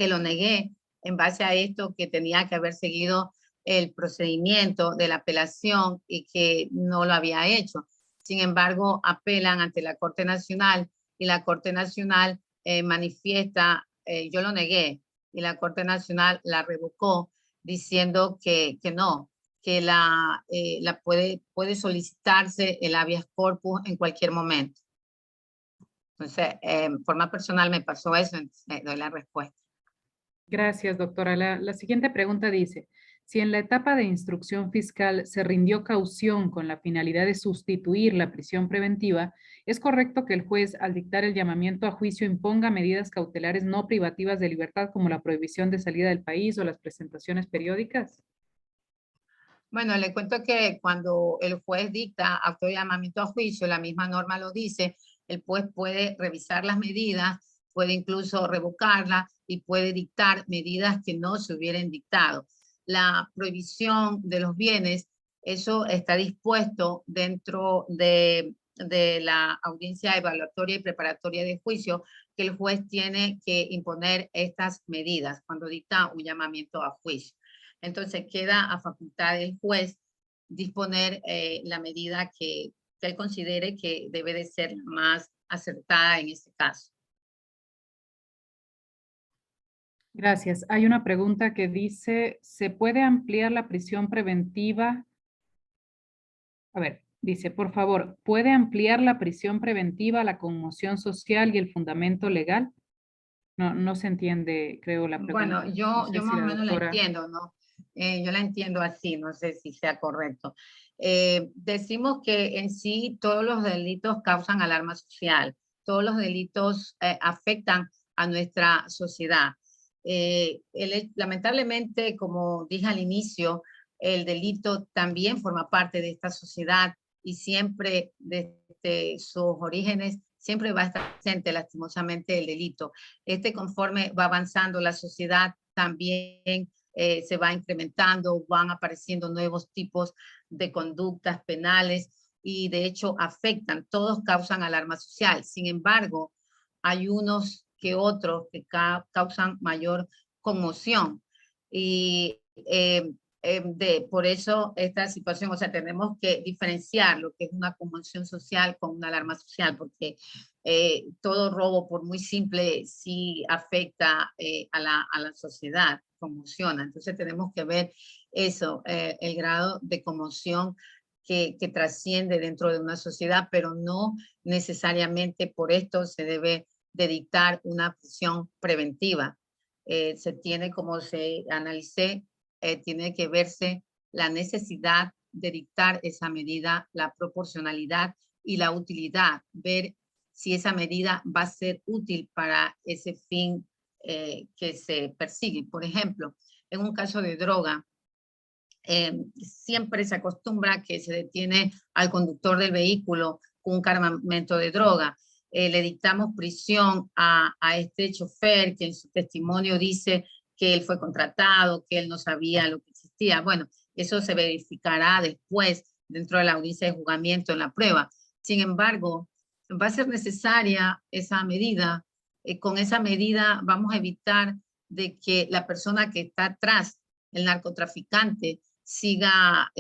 lo negué en base a esto, que tenía que haber seguido el procedimiento de la apelación y que no lo había hecho. Sin embargo, apelan ante la Corte Nacional y la Corte Nacional manifiesta, yo lo negué y la Corte Nacional la revocó diciendo que no, que puede solicitarse el habeas corpus en cualquier momento. Entonces, en forma personal me pasó eso, entonces doy la respuesta. Gracias, doctora. La siguiente pregunta dice, si en la etapa de instrucción fiscal se rindió caución con la finalidad de sustituir la prisión preventiva, ¿es correcto que el juez, al dictar el llamamiento a juicio, imponga medidas cautelares no privativas de libertad como la prohibición de salida del país o las presentaciones periódicas? Bueno, le cuento que cuando el juez dicta acto de llamamiento a juicio, la misma norma lo dice, el juez puede revisar las medidas, puede incluso revocarlas y puede dictar medidas que no se hubieran dictado. La prohibición de los bienes, eso está dispuesto dentro de la audiencia evaluatoria y preparatoria de juicio, que el juez tiene que imponer estas medidas cuando dicta un llamamiento a juicio. Entonces queda a facultad del juez disponer la medida que él considere que debe de ser más acertada en este caso. Gracias. Hay una pregunta que dice, ¿se puede ampliar la prisión preventiva? A ver, dice, por favor, ¿puede ampliar la prisión preventiva, la conmoción social y el fundamento legal? No se entiende, creo, la pregunta. Bueno, yo No sé si más o la menos la doctora... entiendo, ¿no? Yo la entiendo así, no sé si sea correcto. Decimos que en sí todos los delitos causan alarma social, todos los delitos afectan a nuestra sociedad. Lamentablemente, como dije al inicio, el delito también forma parte de esta sociedad y siempre desde sus orígenes siempre va a estar presente lastimosamente el delito. Conforme va avanzando la sociedad también se va incrementando, van apareciendo nuevos tipos de conductas penales y de hecho afectan, todos causan alarma social. Sin embargo, hay unos que otros que causan mayor conmoción y por eso esta situación, o sea, tenemos que diferenciar lo que es una conmoción social con una alarma social, porque todo robo, por muy simple, sí afecta a la sociedad, conmociona. Entonces tenemos que ver eso, el grado de conmoción que trasciende dentro de una sociedad, pero no necesariamente por esto se debe de dictar una prisión preventiva. Se tiene, como se analicé, tiene que verse la necesidad de dictar esa medida, la proporcionalidad y la utilidad, ver si esa medida va a ser útil para ese fin que se persigue. Por ejemplo, en un caso de droga, siempre se acostumbra que se detiene al conductor del vehículo con un cargamento de droga. Le dictamos prisión a este chofer que en su testimonio dice que él fue contratado, que él no sabía lo que existía. Bueno, eso se verificará después dentro de la audiencia de juzgamiento en la prueba. Sin embargo, va a ser necesaria esa medida. Con esa medida vamos a evitar de que la persona que está atrás, el narcotraficante, siga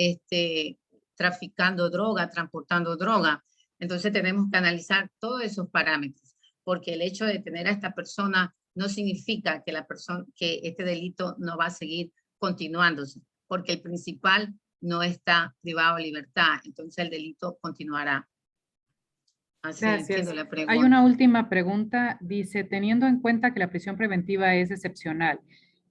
traficando droga, transportando droga. Entonces tenemos que analizar todos esos parámetros, porque el hecho de tener a esta persona no significa que este delito no va a seguir continuándose, porque el principal no está privado de libertad, entonces el delito continuará. Así entiendo Gracias. la Hay pregunta. una última pregunta. Dice, teniendo en cuenta que la prisión preventiva es excepcional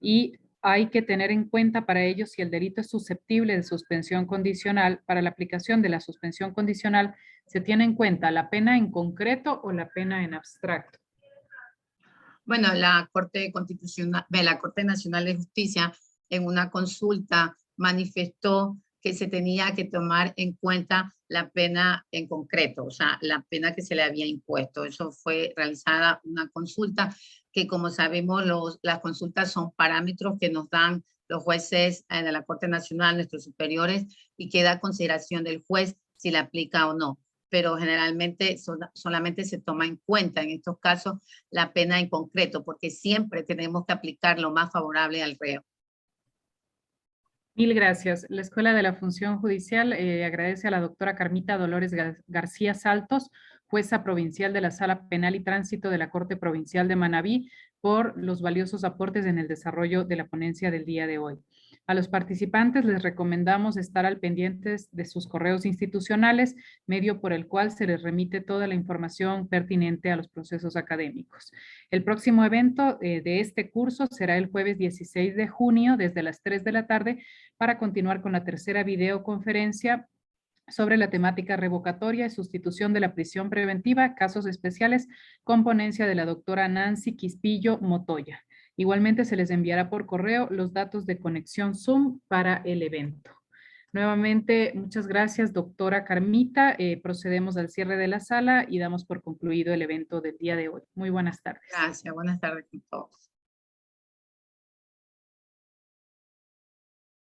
y hay que tener en cuenta para ello si el delito es susceptible de suspensión condicional, para la aplicación de la suspensión condicional, ¿se tiene en cuenta la pena en concreto o la pena en abstracto? Bueno, la Corte Constitucional, la Corte Nacional de Justicia en una consulta manifestó que se tenía que tomar en cuenta la pena en concreto, o sea, la pena que se le había impuesto. Eso fue realizada una consulta que, como sabemos, las consultas son parámetros que nos dan los jueces de la Corte Nacional, nuestros superiores, y queda a consideración del juez si la aplica o no. Pero generalmente solamente se toma en cuenta en estos casos la pena en concreto, porque siempre tenemos que aplicar lo más favorable al reo. Mil gracias. La Escuela de la Función Judicial agradece a la doctora Carmita Dolores García Saltos, jueza provincial de la Sala Penal y Tránsito de la Corte Provincial de Manabí, por los valiosos aportes en el desarrollo de la ponencia del día de hoy. A los participantes les recomendamos estar al pendientes de sus correos institucionales, medio por el cual se les remite toda la información pertinente a los procesos académicos. El próximo evento de este curso será el jueves 16 de junio desde las 3 de la tarde para continuar con la tercera videoconferencia sobre la temática revocatoria y sustitución de la prisión preventiva, casos especiales, con ponencia de la doctora Nancy Quispillo Motoya. Igualmente se les enviará por correo los datos de conexión Zoom para el evento. Nuevamente, muchas gracias, doctora Carmita. Procedemos al cierre de la sala y damos por concluido el evento del día de hoy. Muy buenas tardes. Gracias, buenas tardes a todos.